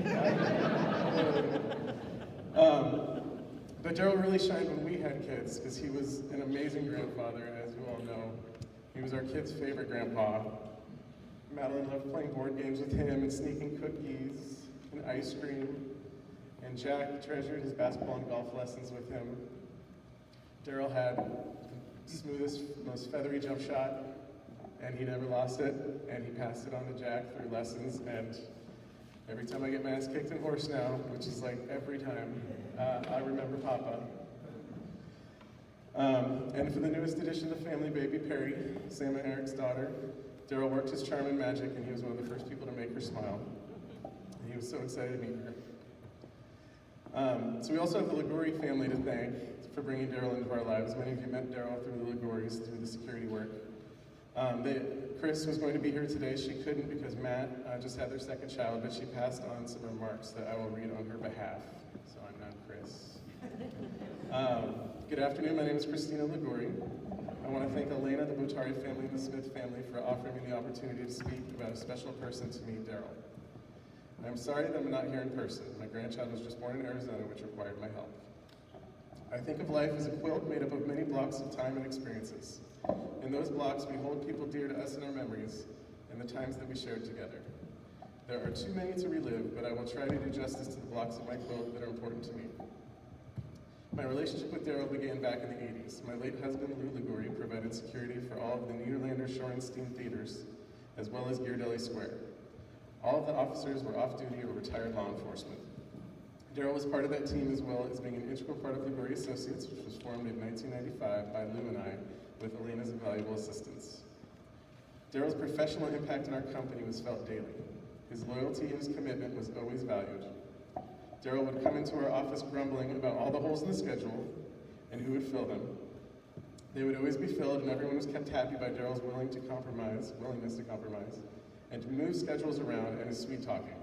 But Daryl really shined when we had kids, because he was an amazing grandfather, as you all know. He was our kids' favorite grandpa. Madeline loved playing board games with him and sneaking cookies and ice cream. And Jack treasured his basketball and golf lessons with him. Daryl had the smoothest, most feathery jump shot, and he never lost it, and he passed it on to Jack through lessons, and every time I get my ass kicked in horse now, which is like every time, I remember Papa. And for the newest addition to the family, baby Perry, Sam and Eric's daughter, Daryl worked his charm and magic, and he was one of the first people to make her smile. And he was so excited to meet her. So we also have the Liguri family to thank for bringing Daryl into our lives. Many of you met Daryl through the Liguris, through the security work. Chris was going to be here today. She couldn't because Matt just had their second child, but she passed on some remarks that I will read on her behalf. So I'm not Chris. Good afternoon, my name is Christina Liguri. I want to thank Elena, the Botari family, and the Smith family for offering me the opportunity to speak about a special person to me, Daryl. I'm sorry that I'm not here in person. My grandchild was just born in Arizona, which required my help. I think of life as a quilt made up of many blocks of time and experiences. In those blocks, we hold people dear to us in our memories and the times that we shared together. There are too many to relive, but I will try to do justice to the blocks of my quilt that are important to me. My relationship with Daryl began back in the 80s. My late husband, Lou Ligori, provided security for all of the Niederlander Shorenstein theaters, as well as Ghirardelli Square. All of the officers were off-duty or retired law enforcement. Daryl was part of that team as well as being an integral part of Ligori Associates, which was formed in 1995 by Lou and I, with Elena's invaluable assistance. Daryl's professional impact in our company was felt daily. His loyalty and his commitment was always valued. Daryl would come into our office grumbling about all the holes in the schedule and who would fill them. They would always be filled, and everyone was kept happy by Daryl's willingness to compromise, and to move schedules around and his sweet talking.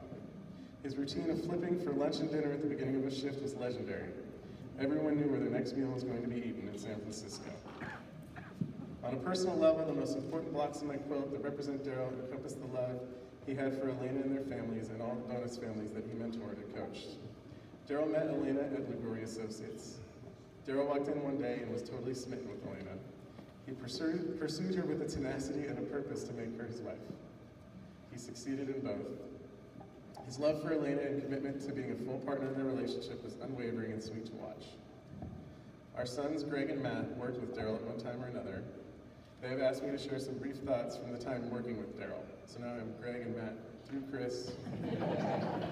His routine of flipping for lunch and dinner at the beginning of a shift was legendary. Everyone knew where their next meal was going to be eaten in San Francisco. On a personal level, the most important blocks in my quilt that represent Daryl encompass the love he had for Elena and their families and all the bonus families that he mentored and coached. Daryl met Elena at Ligori Associates. Daryl walked in one day and was totally smitten with Elena. He pursued her with a tenacity and a purpose to make her his wife. He succeeded in both. His love for Elena and commitment to being a full partner in their relationship was unwavering and sweet to watch. Our sons, Greg and Matt, worked with Daryl at one time or another. They have asked me to share some brief thoughts from the time working with Daryl. So now I have Greg and Matt through Chris.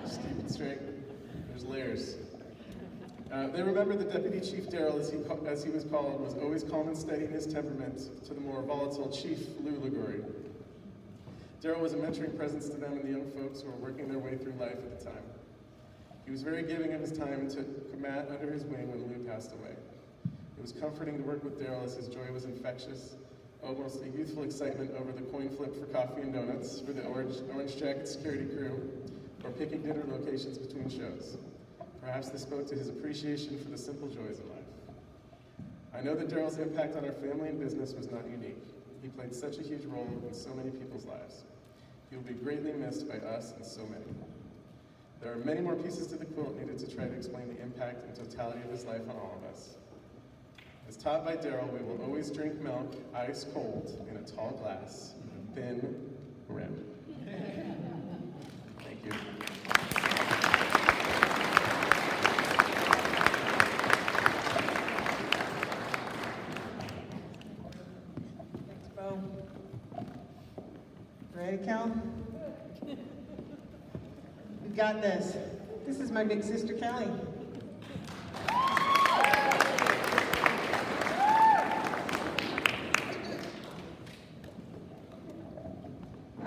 Just keep it straight. There's layers. They remember the Deputy Chief Daryl, as he was called, was always calm and steady in his temperament to the more volatile Chief Lou Ligori. Daryl was a mentoring presence to them and the young folks who were working their way through life at the time. He was very giving of his time and took Matt under his wing when Lou passed away. It was comforting to work with Daryl as his joy was infectious, almost a youthful excitement over the coin flip for coffee and donuts for the Orange Jacket security crew, or picking dinner locations between shows. Perhaps this spoke to his appreciation for the simple joys in life. I know that Daryl's impact on our family and business was not unique. He played such a huge role in so many people's lives. He will be greatly missed by us and so many. There are many more pieces to the quilt needed to try to explain the impact and totality of his life on all of us. As taught by Daryl, we will always drink milk ice cold in a tall glass, thin rim. Thank you. Thanks, Bo. Ready, Cal? We got this. This is my big sister, Callie.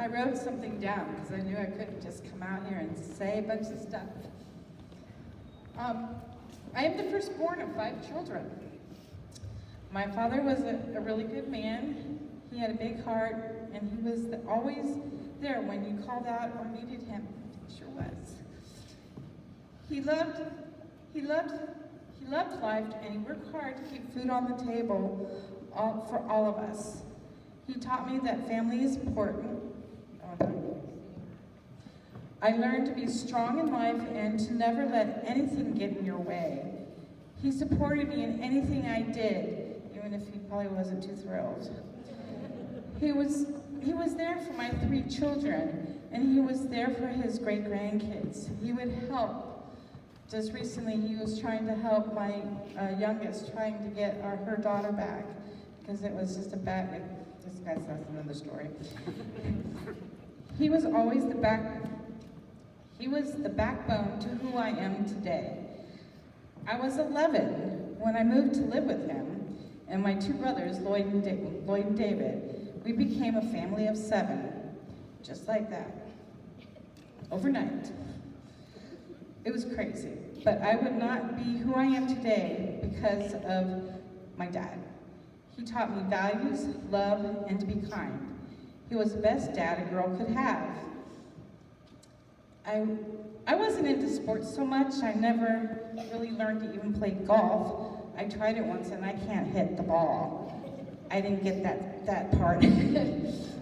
I wrote something down because I knew I couldn't just come out here and say a bunch of stuff. I am the firstborn of 5 children. My father was a really good man. He had a big heart, and he was always there when you called out or needed him. He sure was. He loved life, and he worked hard to keep food on the table for all of us. He taught me that family is important. I learned to be strong in life and to never let anything get in your way. He supported me in anything I did, even if he probably wasn't too thrilled. He was there for my 3 children, and he was there for his great-grandkids. He would help. Just recently, he was trying to help my youngest, trying to get her daughter back, because it was just that's another story. He was always the backbone to who I am today. I was 11 when I moved to live with him, and my 2 brothers, Lloyd and David. We became a family of 7, just like that, overnight. It was crazy, but I would not be who I am today because of my dad. He taught me values, love, and to be kind. He was the best dad a girl could have. I wasn't into sports so much. I never really learned to even play golf. I tried it once and I can't hit the ball. I didn't get that part,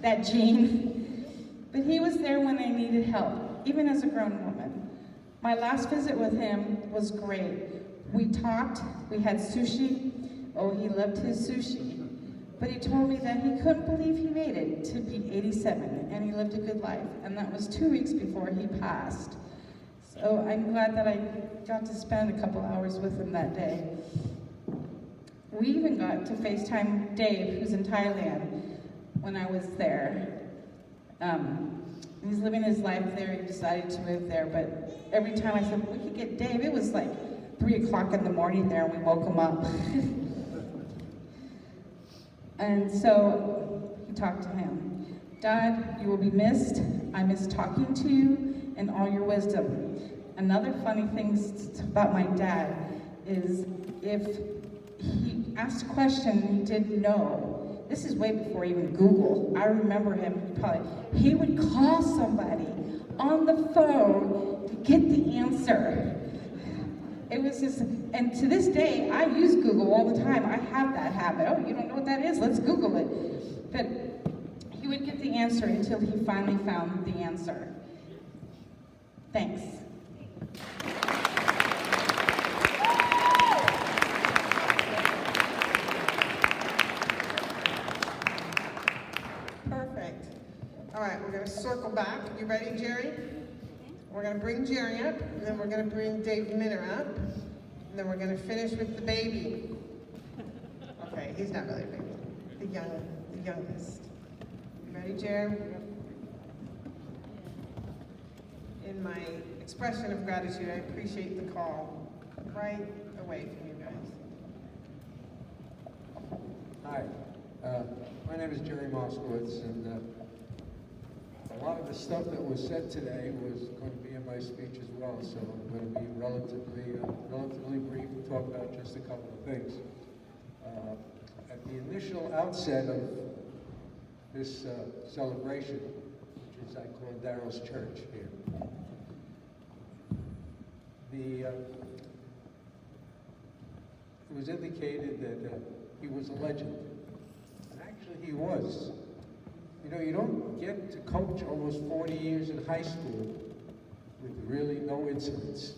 that gene. But he was there when I needed help, even as a grown woman. My last visit with him was great. We talked, we had sushi. Oh, he loved his sushi. But he told me that he couldn't believe he made it to be 87 and he lived a good life. And that was 2 weeks before he passed. So I'm glad that I got to spend a couple hours with him that day. We even got to FaceTime Dave, who's in Thailand, when I was there. He's living his life there. He decided to move there, but every time I said, we could get Dave, it was like 3 o'clock in the morning there, and we woke him up. And so he talked to him. Dad, you will be missed. I miss talking to you and all your wisdom. Another funny thing about my dad is if he asked a question and he didn't know, this is way before even Google. I remember him, he would call somebody on the phone to get the answer. It was just, and to this day, I use Google all the time. I have that habit. Oh, you don't know what that is? Let's Google it. But he would get the answer until he finally found the answer. Thanks. Perfect. All right, we're gonna circle back. You ready, Jerry? We're gonna bring Jerry up, and then we're gonna bring Dave Minner up, and then we're gonna finish with the baby. Okay, he's not really a baby. The youngest. You ready, Jerry? In my expression of gratitude, I appreciate the call right away from you guys. Hi, my name is Jerry Moskowitz, and a lot of the stuff that was said today was going to be in my speech as well, so I'm going to be relatively brief and talk about just a couple of things. At the initial outset of this celebration, which is I call Daryl's Church here, it was indicated that he was a legend. And actually he was. You know, you don't get to coach almost 40 years in high school with really no incidents.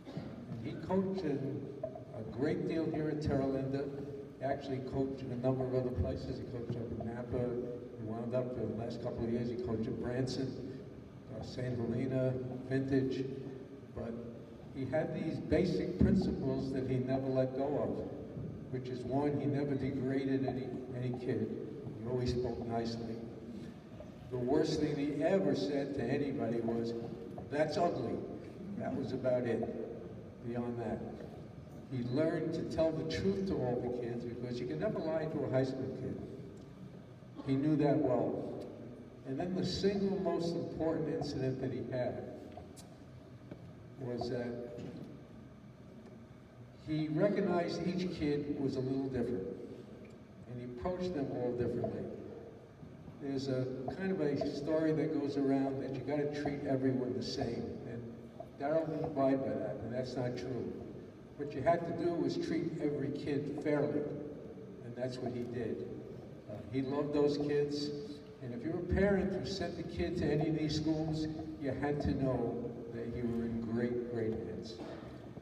And he coached a great deal here at Terra Linda. He actually coached in a number of other places. He coached up in Napa. He wound up in the last couple of years. He coached at Branson, St. Helena, Vintage. But he had these basic principles that he never let go of, which is one, he never degraded any kid. He always spoke nicely. The worst thing he ever said to anybody was, "That's ugly." That was about it. Beyond that, he learned to tell the truth to all the kids because you can never lie to a high school kid. He knew that well. And then the single most important incident that he had was that he recognized each kid was a little different, and he approached them all differently. There's a kind of a story that goes around that you got to treat everyone the same, and Daryl didn't abide by that, and that's not true. What you had to do was treat every kid fairly, and that's what he did. He loved those kids, and if you're a parent who sent the kid to any of these schools, you had to know that you were in great, great hands.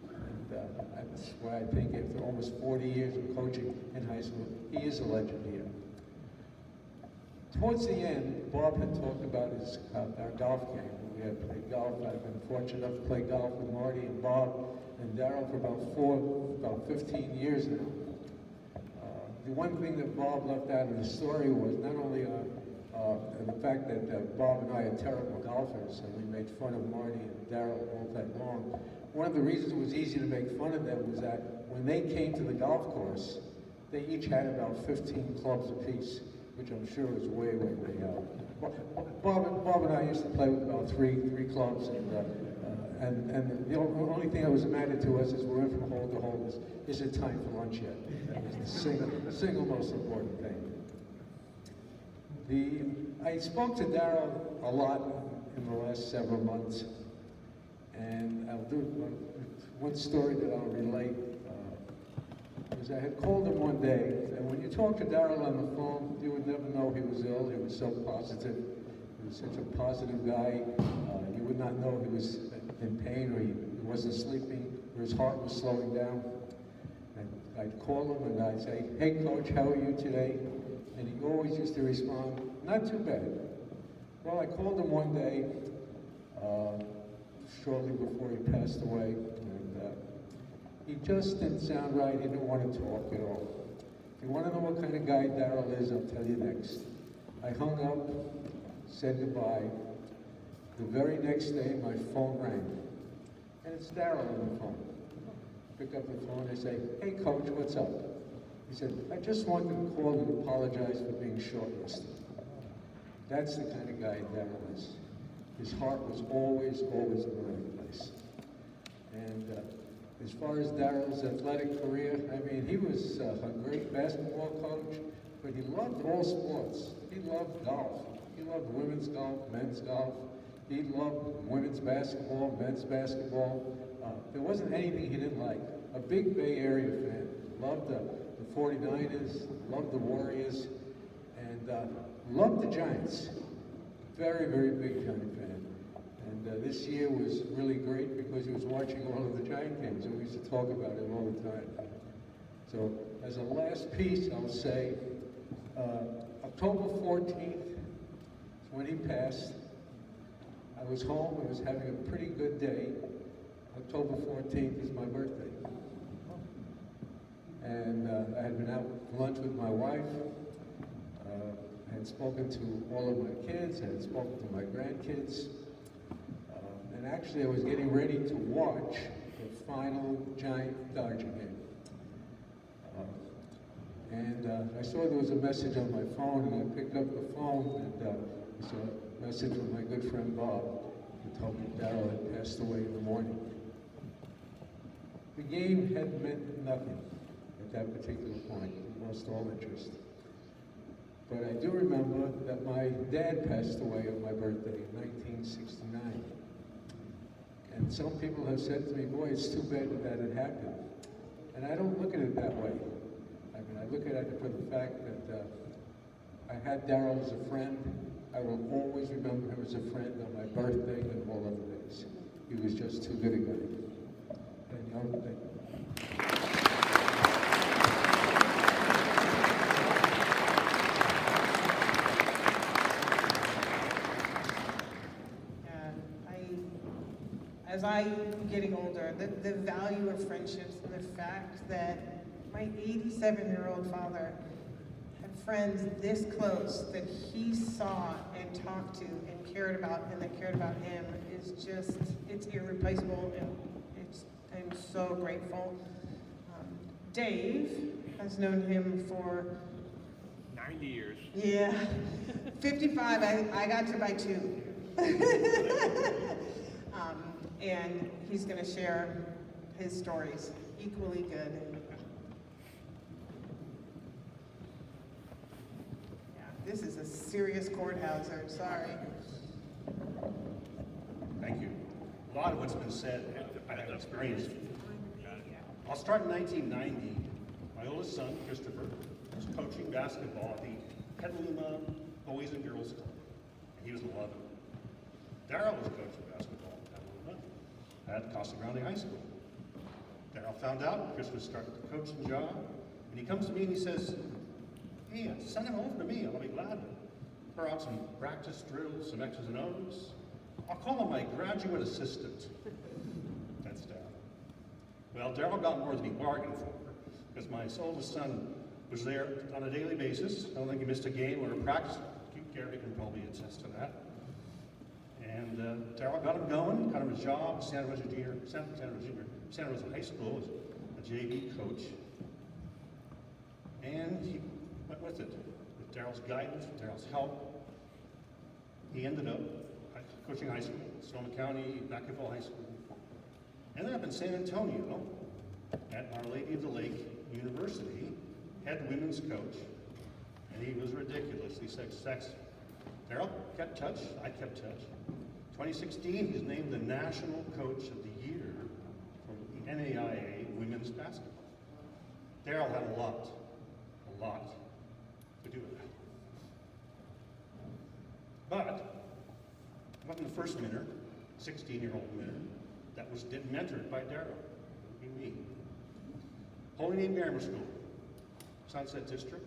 And that's why I think after almost 40 years of coaching in high school, he is a legend here. Towards the end, Bob had talked about our golf game. We had played golf. I've been fortunate enough to play golf with Marty and Bob and Daryl for about 15 years now. The one thing that Bob left out of the story was not only the fact that Bob and I are terrible golfers, and we made fun of Marty and Daryl all day long. One of the reasons it was easy to make fun of them was that when they came to the golf course, they each had about 15 clubs apiece, which I'm sure was way, way, way out. Bob and I used to play with about three clubs, and the only thing that was mattered to us is we're in from hole to hole. Is it time for lunch yet? That was the single most important thing. I spoke to Daryl a lot in the last several months, and I'll do one story that I'll relate. Is I had called him one day, and when you talk to Daryl on the phone, you would never know he was ill. He was so positive. He was such a positive guy. You would not know he was in pain or he wasn't sleeping or his heart was slowing down. And I'd call him and I'd say, "Hey, Coach, how are you today?" And he always used to respond, "Not too bad." Well, I called him one day, shortly before he passed away, and he just didn't sound right. He didn't want to talk at all. If you want to know what kind of guy Darrell is, I'll tell you next. I hung up, said goodbye. The very next day, my phone rang, and it's Darrell on the phone. Pick up the phone, I say, "Hey, Coach, what's up?" He said, "I just wanted to call and apologize for being shortlisted." That's the kind of guy Darrell is. His heart was always, always in the right place. And as far as Darrell's athletic career, I mean, he was a great basketball coach, but he loved all sports. He loved golf. He loved women's golf, men's golf. He loved women's basketball, men's basketball. There wasn't anything he didn't like. A big Bay Area fan. Loved the 49ers, loved the Warriors, and loved the Giants. Very, very big Giant fan. And this year was really great because he was watching all of the Giant games, and we used to talk about it all the time. So as a last piece, I'll say October 14th is when he passed. I was home, I was having a pretty good day. October 14th is my birthday. And I had been out for lunch with my wife. I had spoken to all of my kids, I had spoken to my grandkids. And actually I was getting ready to watch the final Giant-Dodger game. I saw there was a message on my phone, and I picked up the phone, and I saw a message from my good friend Bob, who told me Darrell had passed away in the morning. The game had meant nothing at that particular point. It lost all interest. But I do remember that my dad passed away on my birthday in 1969. And some people have said to me, "Boy, it's too bad that it happened." And I don't look at it that way. I mean, I look at it for the fact that I had Darrell as a friend. I will always remember him as a friend on my birthday and all other days. He was just too good a guy. And thank you. As I'm getting older, the value of friendships and the fact that my 87-year-old father had friends this close that he saw and talked to and cared about and that cared about him is just, it's irreplaceable, and I'm so grateful. Dave has known him for 90 years. Yeah, 55, I got to buy 2. And he's going to share his stories, equally good. Yeah, this is a serious courthouse, I'm sorry. Thank you. A lot of what's been said, I have experienced. I'll start in 1990. My oldest son, Christopher, was coaching basketball at the Petaluma Boys and Girls Club, and he was 11. Darrell was coaching basketball at Petaluma at Costa Grande High School. Darrell found out Chris was starting the coaching job, and he comes to me and he says, "Hey, send him over to me. I'll be glad to throw out some practice drills, some X's and O's. I'll call him my graduate assistant." That's Darrell. Well, Darrell got more than he bargained for, because my oldest son was there on a daily basis. I don't think he missed a game or a practice. Gary can probably attest to that. And Darrell got him going, got him a job at Santa Rosa High School as a JV coach. And he went with it. With Darrell's guidance, with Darrell's help, he ended up coaching high school, Sonoma County, Vacaville High School. Ended up in San Antonio at Our Lady of the Lake University, head women's coach, and he was ridiculously successful. Darrell kept touch, I kept touch. 2016, he's named the National Coach of the Year from the NAIA Women's Basketball. Darrell had a lot to do with that. But I wasn't the first minor, 16-year-old minor, that was mentored by Darrell, me. Holy Name Grammar School, Sunset District.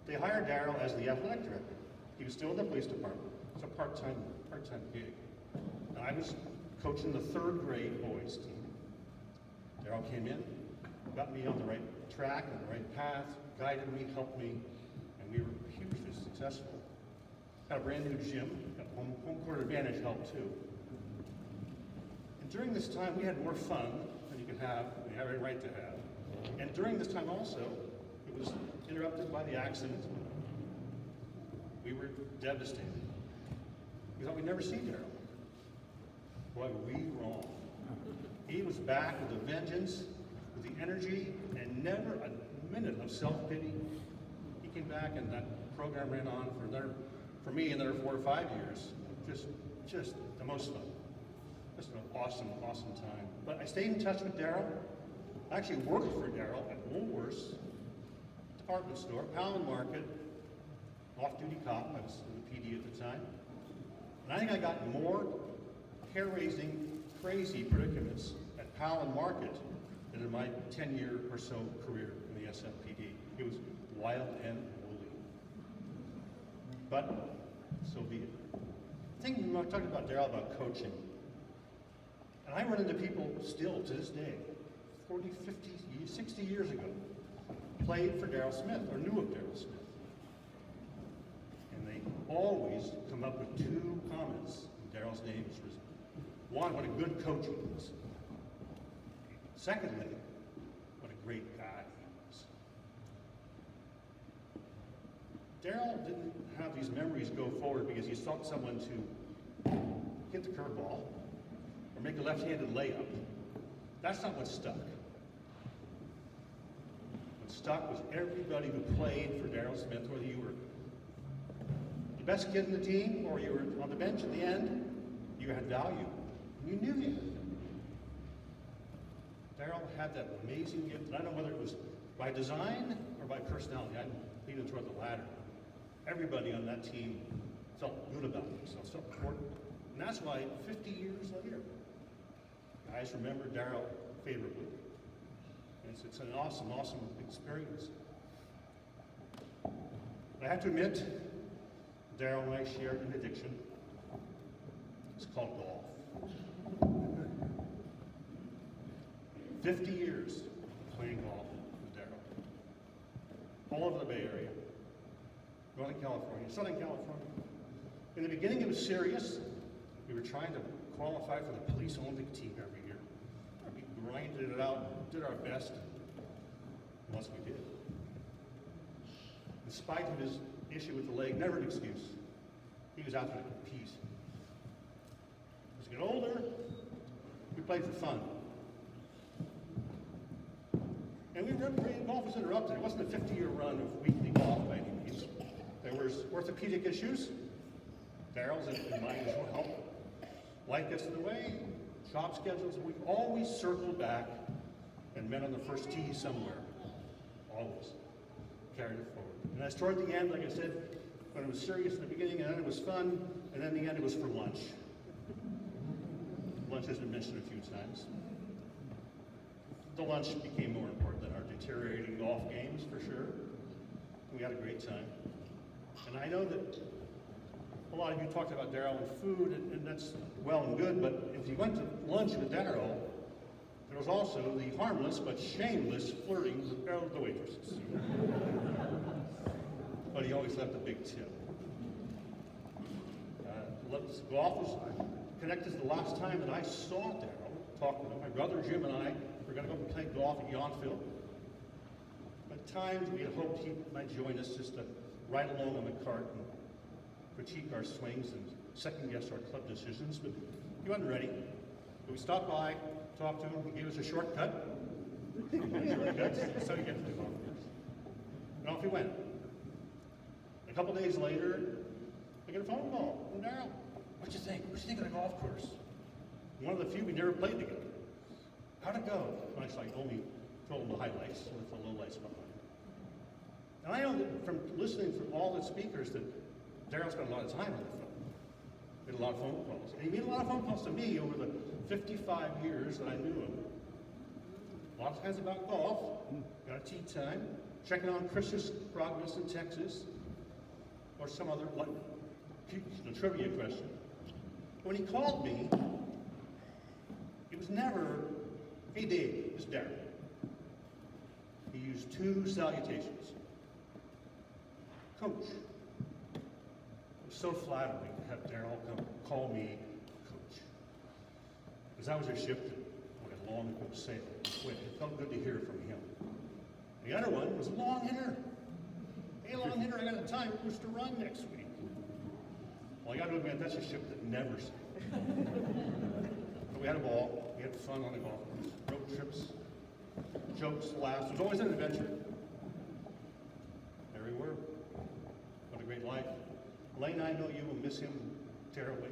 They hired Darrell as the athletic director. He was still in the police department. It's a part-time gig. And I was coaching the 3rd grade boys team. Daryl came in, got me on the right track and the right path, guided me, helped me, and we were hugely successful. Got a brand new gym, got home court advantage help too. And during this time, we had more fun than you can have, and you have every right to have. And during this time also, it was interrupted by the accident. We were devastated. We thought we'd never see Daryl. Boy, were we wrong. He was back with a vengeance, with the energy, and never a minute of self-pity. He came back, and that program ran on for me, another 4 or 5 years. Just the most fun. Just an awesome, awesome time. But I stayed in touch with Daryl. I actually worked for Daryl at Woolworth's department store, Powell Market, off-duty cop. I was in the PD at the time. And I think I got more hair-raising, crazy predicaments at Powell Market than in my 10-year or so career in the SFPD. It was wild and woolly. But so be it. I think when I talked about Daryl about coaching, and I run into people still to this day, 40, 50, 60 years ago, played for Daryl Smith or knew of Daryl Smith. And they always come up with 2 comments when Daryl's name is risen. One, what a good coach he was. Secondly, what a great guy he was. Daryl didn't have these memories go forward because he sought someone to hit the curveball or make a left-handed layup. That's not what stuck. What stuck was everybody who played for Daryl Smith, whether you were the best kid in the team or you were on the bench at the end, you had value. You knew you. Daryl had that amazing gift, and I don't know whether it was by design or by personality. I'm leaning toward the latter. Everybody on that team felt good about themselves, felt important. And that's why 50 years later, guys remember Daryl favorably. And it's an awesome, awesome experience. I have to admit, Daryl and I share an addiction. It's called golf. 50 years playing golf with Daryl. All over the Bay Area. Northern California, Southern California. In the beginning, it was serious. We were trying to qualify for the police Olympic team every year. We grinded it out, did our best. Once we did. In spite of his issue with the leg, never an excuse. He was out there to compete. As we get older, we played for fun. And golf was interrupted. It wasn't a 50-year run of weekly golf by any means. There was orthopedic issues. Daryl's in mine as well. Life gets in the way, job schedules, and we always circled back and met on the first tee somewhere. Always. Carried it forward. And as toward the end, like I said, when it was serious in the beginning, and then it was fun, and then the end it was for lunch. Lunch has been mentioned a few times. The lunch became more important than our deteriorating golf games, for sure. We had a great time. And I know that a lot of you talked about Daryl and food, and that's well and good, but if you went to lunch with Daryl, there was also the harmless but shameless flirting with the waitresses. But he always left a big tip. Golf was connected to the last time that I saw Daryl, talked with him. My brother Jim and I were going to go play golf at Yountville. At times we had hoped he might join us just to ride along on the cart and critique our swings and second-guess our club decisions, but he wasn't ready. But we stopped by, talked to him, he gave us a shortcut. So you get to the golf course. And off he went. A couple days later, I get a phone call from Daryl. What'd you think? What'd you think of the golf course? One of the few we never played together. How'd it go? And I only told him the highlights with the lowlights behind. And I know that from listening from all the speakers that Daryl spent a lot of time on the phone. Made a lot of phone calls. And he made a lot of phone calls to me over the 55 years that I knew him. Lots of times about golf, got a tea time, checking on Chris's progress in Texas, or some other trivia question. When he called me, was never, "Hey Dave, it's Darren." He used two salutations. "Coach." It was so flattering to have Daryl come call me Coach. Because I was a ship that went long ago sailed. It felt good to hear from him. The other one was a long hitter. "Hey, long hitter, I got a time who's to run next week." Well, I got to admit, that's a ship that never sailed. But we had a ball. We had fun on the golf course. Road trips, jokes, laughs. It was always an adventure. There we were. What a great life. Elaine, I know you will miss him terribly.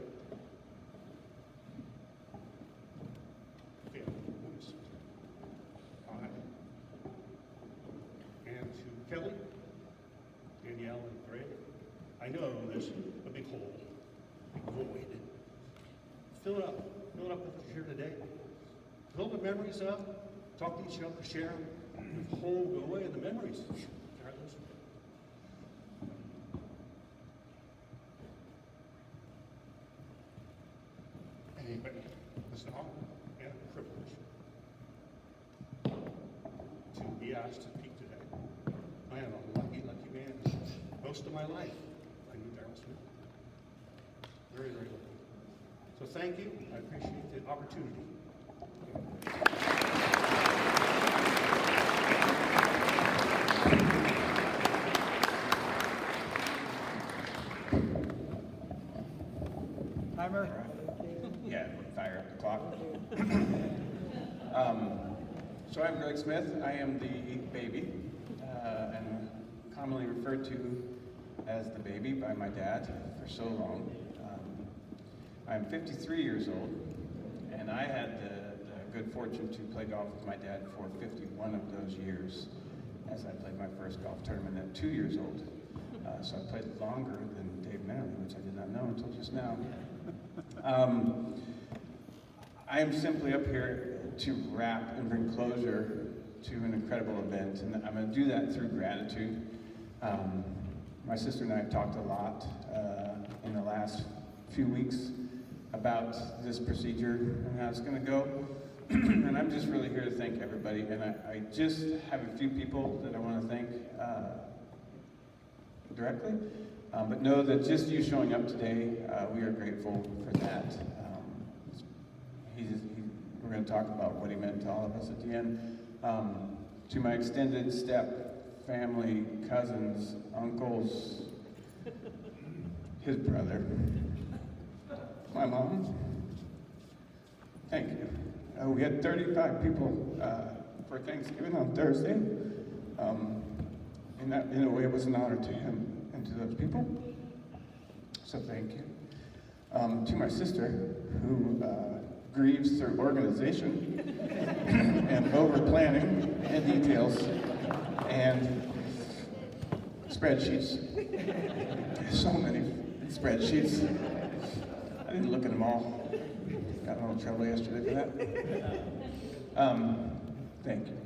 And to Kelly, Danielle, and Greg, I know there's a big hole, a big void. Fill it up with what you hear today. Fill the memories up, talk to each other, share them. The hole go away, and the memories carry those. Anyway, it's an honor and a privilege to be asked to speak today. I am a lucky, lucky man. Most of my life, I knew Darryl Smith. Very, very lucky. So thank you. I appreciate the opportunity. Timer? Yeah, fire up the clock. So I'm Greg Smith. I am the baby, and commonly referred to as the baby by my dad for so long. I'm 53 years old, and I had the good fortune to play golf with my dad for 51 of those years, as I played my first golf tournament at 2 years old. So I played longer than Dave Manley, which I did not know until just now. I am simply up here to wrap and bring closure to an incredible event, and I'm going to do that through gratitude. My sister and I have talked a lot in the last few weeks about this procedure and how it's going to go. And I'm just really here to thank everybody. And I just have a few people that I want to thank directly. But know that just you showing up today, we are grateful for that. We're going to talk about what he meant to all of us at the end. To my extended step family, cousins, uncles, his brother, my mom, thank you. We had 35 people for Thanksgiving on Thursday. And that, in a way, was an honor to him and to those people. So thank you. To my sister, who grieves through organization and over planning and details and spreadsheets. So many spreadsheets. I didn't look at them all. Got in a little trouble yesterday for that. Thank you.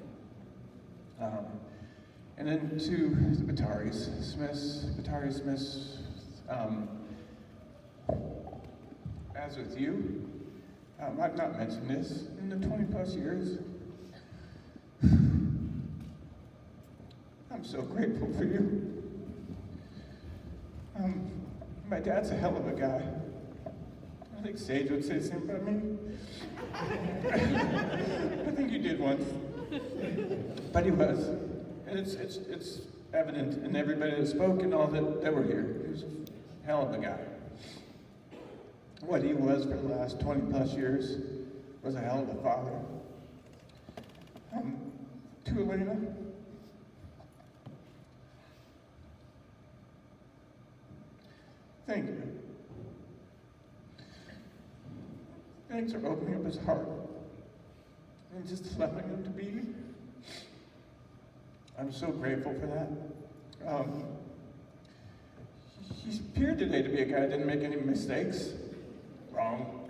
And then to the Batari Smiths, as with you, I've not mentioned this in the 20 plus years. I'm so grateful for you. My dad's a hell of a guy. I think Sage would say the same about me. I think you did once. But he was. And it's evident in everybody that spoke and all that were here. He was a hell of a guy. What he was for the last 20 plus years was a hell of a father. To Elena, thank you. Thanks for opening up his heart and just allowing him to be. I'm so grateful for that. He appeared today to be a guy that didn't make any mistakes. Wrong.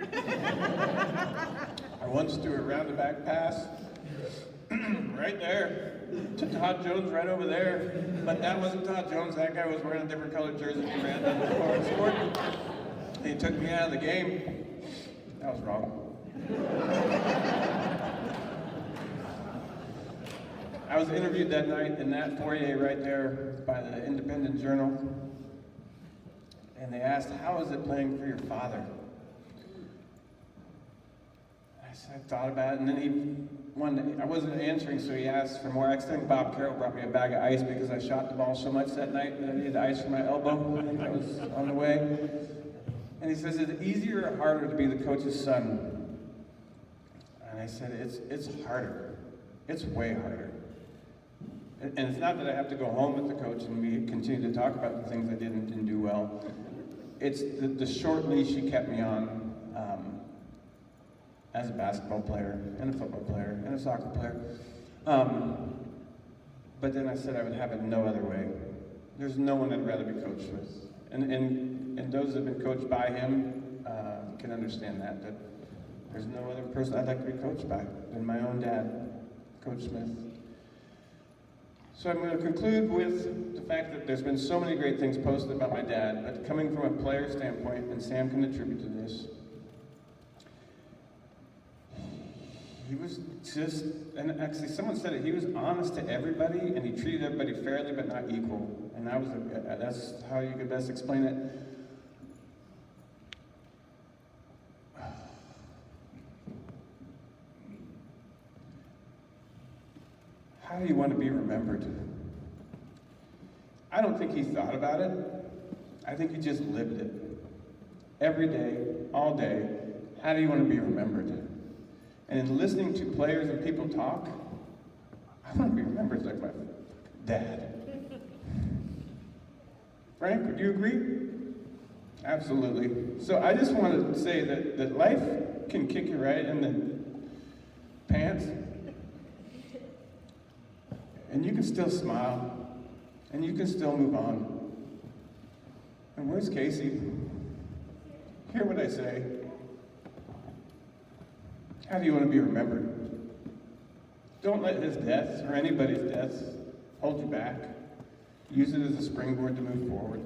I once threw a roundabout pass right there to Todd Jones right over there. But that wasn't Todd Jones. That guy was wearing a different colored jersey he ran down the floor and scored. He took me out of the game. That was wrong. was interviewed that night in that foyer right there by the Independent Journal. And they asked, how is it playing for your father? I said, I thought about it, and then I wasn't answering, so he asked for more. I think Bob Carroll brought me a bag of ice because I shot the ball so much that night that I needed ice for my elbow. I think I was on the way. And he says, is it easier or harder to be the coach's son? And I said, it's harder. It's way harder. And it's not that I have to go home with the coach and we continue to talk about the things I did and didn't do well. It's the short leash he kept me on as a basketball player and a football player and a soccer player. But then I said I would have it no other way. There's no one I'd rather be coached with. And those that have been coached by him can understand that there's no other person I'd like to be coached by than my own dad, Coach Smith. So I'm going to conclude with the fact that there's been so many great things posted about my dad, but coming from a player standpoint, and Sam can attribute to this, he was just, and actually someone said it, he was honest to everybody, and he treated everybody fairly but not equal. And that's how you could best explain it. How do you want to be remembered? I don't think he thought about it. I think he just lived it. Every day, all day, how do you want to be remembered? And in listening to players and people talk, I want to be remembered like my dad. Frank, would you agree? Absolutely. So I just want to say that life can kick you right in the pants. And you can still smile, and you can still move on. And where's Casey? Hear what I say. How do you want to be remembered? Don't let his death or anybody's death hold you back. Use it as a springboard to move forward.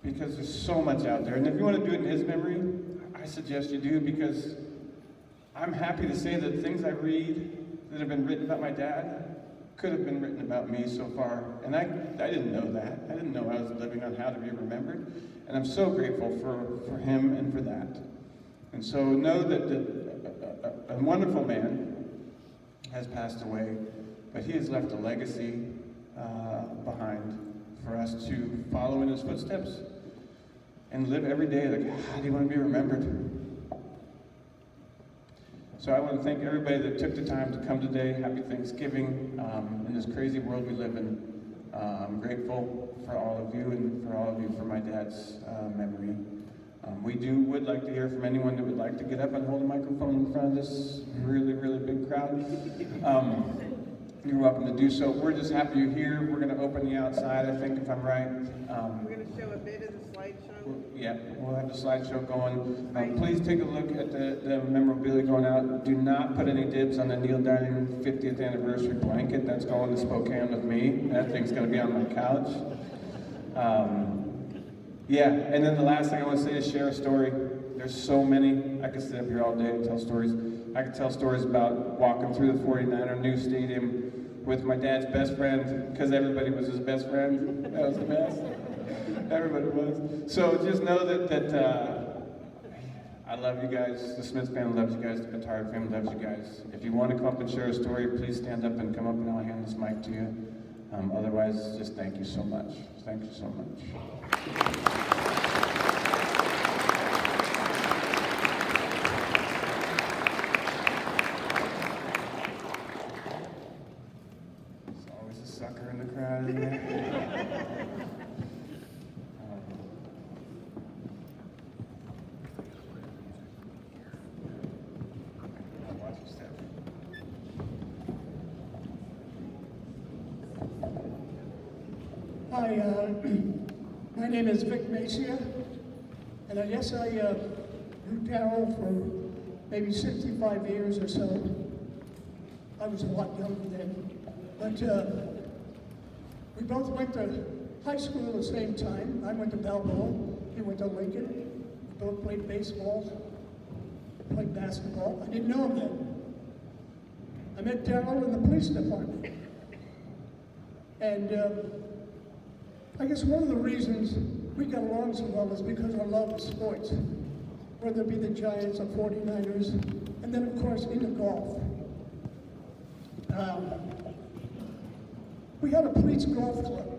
Because there's so much out there. And if you want to do it in his memory, I suggest you do, because I'm happy to say that things I read that have been written about my dad could have been written about me so far. And I didn't know that. I didn't know I was living on how to be remembered. And I'm so grateful for him and for that. And so know that a wonderful man has passed away, but he has left a legacy behind for us to follow in his footsteps and live every day like, how do you want to be remembered? So I want to thank everybody that took the time to come today. Happy Thanksgiving in this crazy world we live in. I'm grateful for all of you and for all of you for my dad's memory. We would like to hear from anyone that would like to get up and hold a microphone in front of this really, really big crowd. You're welcome to do so. We're just happy you're here. We're going to open the outside, I think, if I'm right. We're going to show a bit of the slideshow. Yeah, we'll have the slideshow going. Please take a look at the memorabilia going out. Do not put any dibs on the Neil Dining 50th anniversary blanket. That's going to Spokane with me. That thing's going to be on my couch. Yeah, and then the last thing I want to say is share a story. There's so many. I could sit up here all day and tell stories. I could tell stories about walking through the 49er new stadium with my dad's best friend, because everybody was his best friend. That was the best. Everybody was. So just know that I love you guys. The Smith family loves you guys. The Batard family loves you guys. If you want to come up and share a story, please stand up and come up and I'll hand this mic to you. Otherwise, just thank you so much. Thank you so much. Sucker in the crowd, isn't there? Watch your step. Hi, my name is Vic Macia, and I guess I knew Darryl for maybe 65 years or so. I was a lot younger then, but we both went to high school at the same time. I went to Balboa, he went to Lincoln. We both played baseball, played basketball. I didn't know him then. I met Darryl in the police department. And I guess one of the reasons we got along so well is because our love of sports, whether it be the Giants or 49ers, and then of course into golf. We had a police golf club,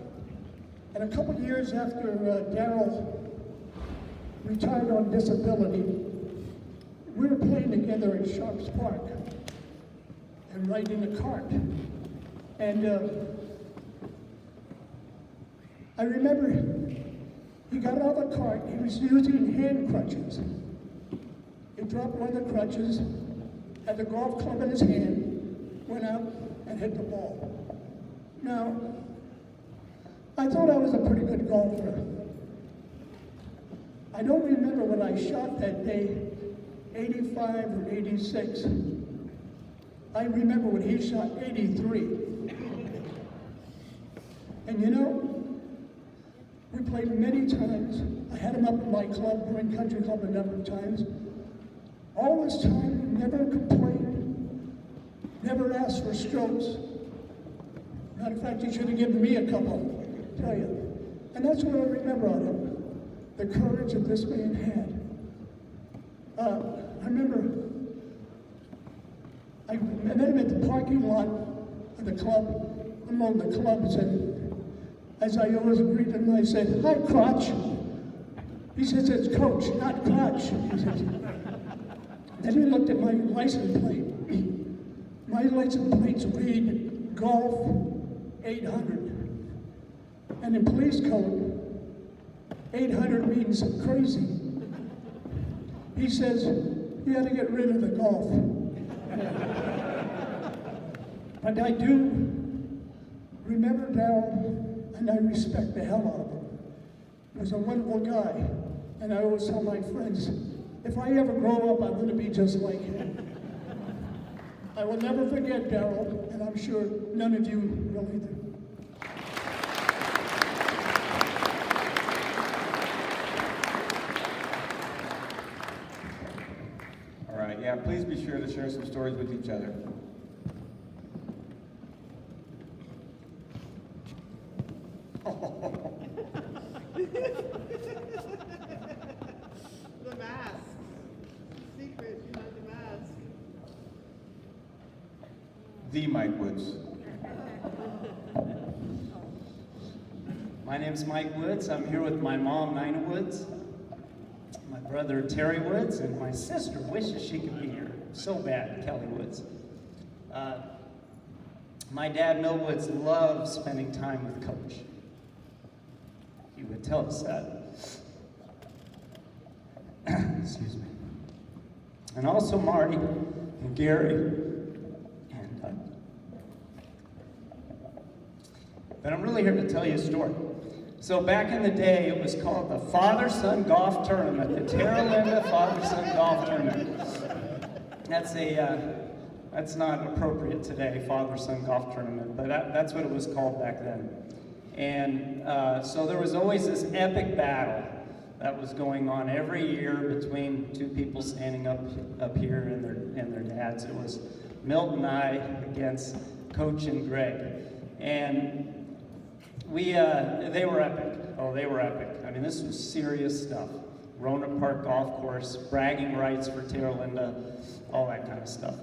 and a couple of years after Darryl retired on disability, we were playing together in Sharps Park and riding a cart. And I remember he got out of the cart, he was using hand crutches. He dropped one of the crutches, had the golf club in his hand, went out and hit the ball. Now, I thought I was a pretty good golfer. I don't remember what I shot that day, 85 or 86. I remember when he shot 83. And you know, we played many times. I had him up at my club, Green Country Club, a number of times. All this time, never complained, never asked for strokes. Matter of fact, he should have given me a couple, I tell you. And that's what I remember of him, the courage that this man had. I remember I met him at the parking lot of the club, among the clubs, and as I always greeted him, I said, "Hi, Crotch." He says, "It's Coach, not Crotch." He says. Then he looked at my license plate. My license plates read Golf 800. And in police code, 800 means crazy. He says, "You had to get rid of the golf." But I do remember Darryl, and I respect the hell out of him. He was a wonderful guy, and I always tell my friends, if I ever grow up, I'm going to be just like him. I will never forget Darryl, and I'm sure none of you will either. All right, yeah, please be sure to share some stories with each other. The mask. Secret behind the mask. The Mike Woods. My name's Mike Woods. I'm here with my mom, Nina Woods, my brother, Terry Woods, and my sister wishes she could be here so bad, Kelly Woods. My dad, Mill Woods, loves spending time with Coach. He would tell us that. Excuse me. And also Marty and Gary. But I'm really here to tell you a story. So back in the day, it was called the Father-Son Golf Tournament, the Terra Linda Father-Son Golf Tournament. That's not appropriate today, Father-Son Golf Tournament, but that's what it was called back then. And so there was always this epic battle that was going on every year between two people standing up here and their dads. It was Milt and I against Coach and Greg. And they were epic. Oh, they were epic. I mean, this was serious stuff. Roanoke Park Golf Course, bragging rights for Terra Linda, all that kind of stuff.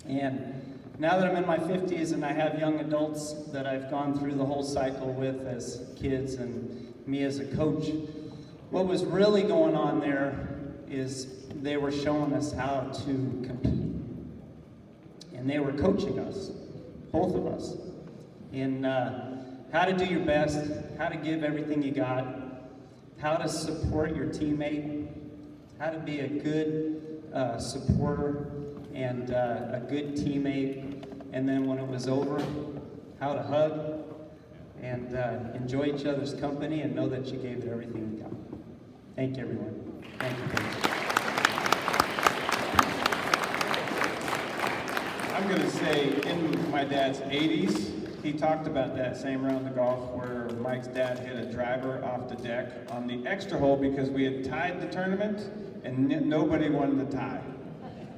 And now that I'm in my 50s and I have young adults that I've gone through the whole cycle with as kids and me as a coach, what was really going on there is they were showing us how to compete. And they were coaching us, both of us, in how to do your best, how to give everything you got, how to support your teammate, how to be a good supporter and a good teammate, and then when it was over, how to hug and enjoy each other's company and know that you gave it everything you got. Thank you, everyone. Thank you. I'm going to say, in my dad's 80s, he talked about that same round of golf where Mike's dad hit a driver off the deck on the extra hole because we had tied the tournament and nobody wanted to tie.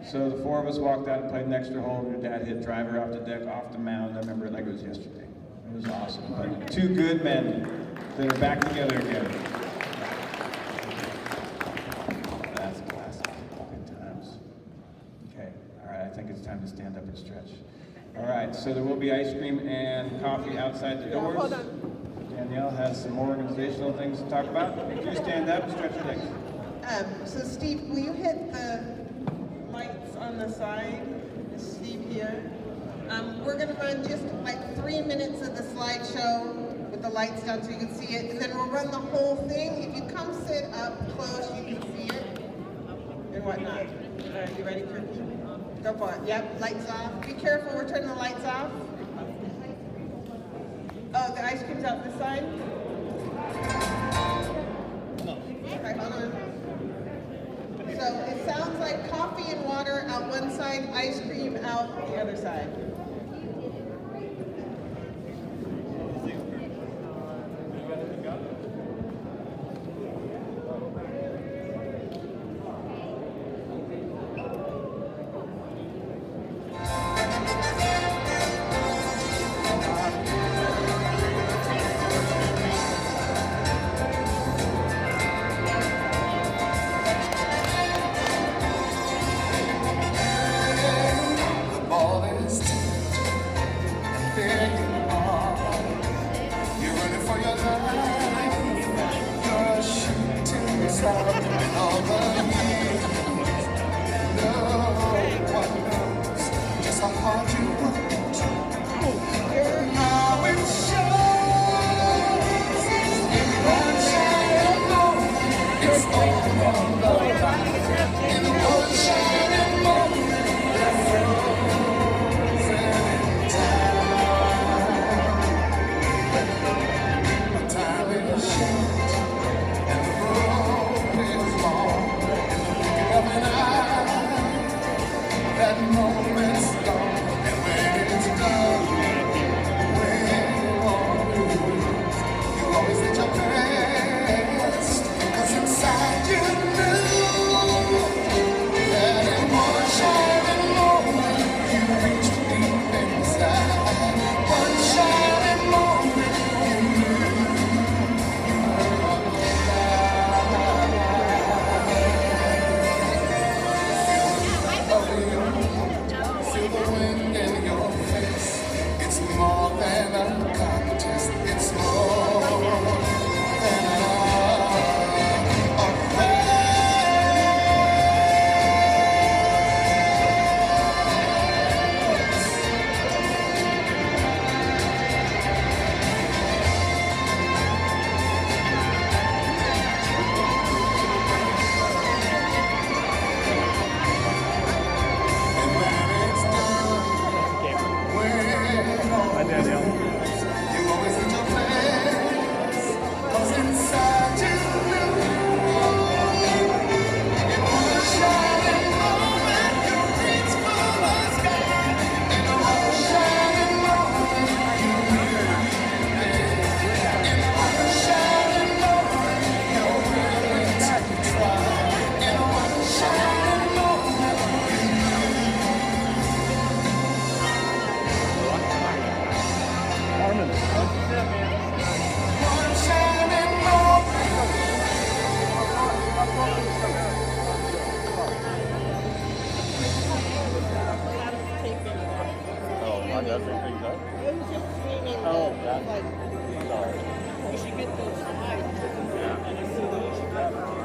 So the four of us walked out and played an extra hole. Your dad hit driver off the deck, off the mound. I remember it like it was yesterday. It was awesome. But two good men that are back together again. That's classic. Good times. Okay, all right, I think it's time to stand up and stretch. All right, so there will be ice cream and coffee outside the doors. Hold on. Danielle has some more organizational things to talk about. If you stand up, stretch your legs. So Steve, will you hit the lights on the side? Is Steve here? We're gonna run just like 3 minutes of the slideshow with the lights down so you can see it, and then we'll run the whole thing. If you come sit up close, you can see it and whatnot. All right, you ready, Kirk? Go for it. Yep, lights off. Be careful, we're turning the lights off. Oh, the ice cream's out this side? Okay, hold on. So it sounds like coffee and water out one side, ice cream out the other side. Oh, that's sorry. We should get those slides. Yeah.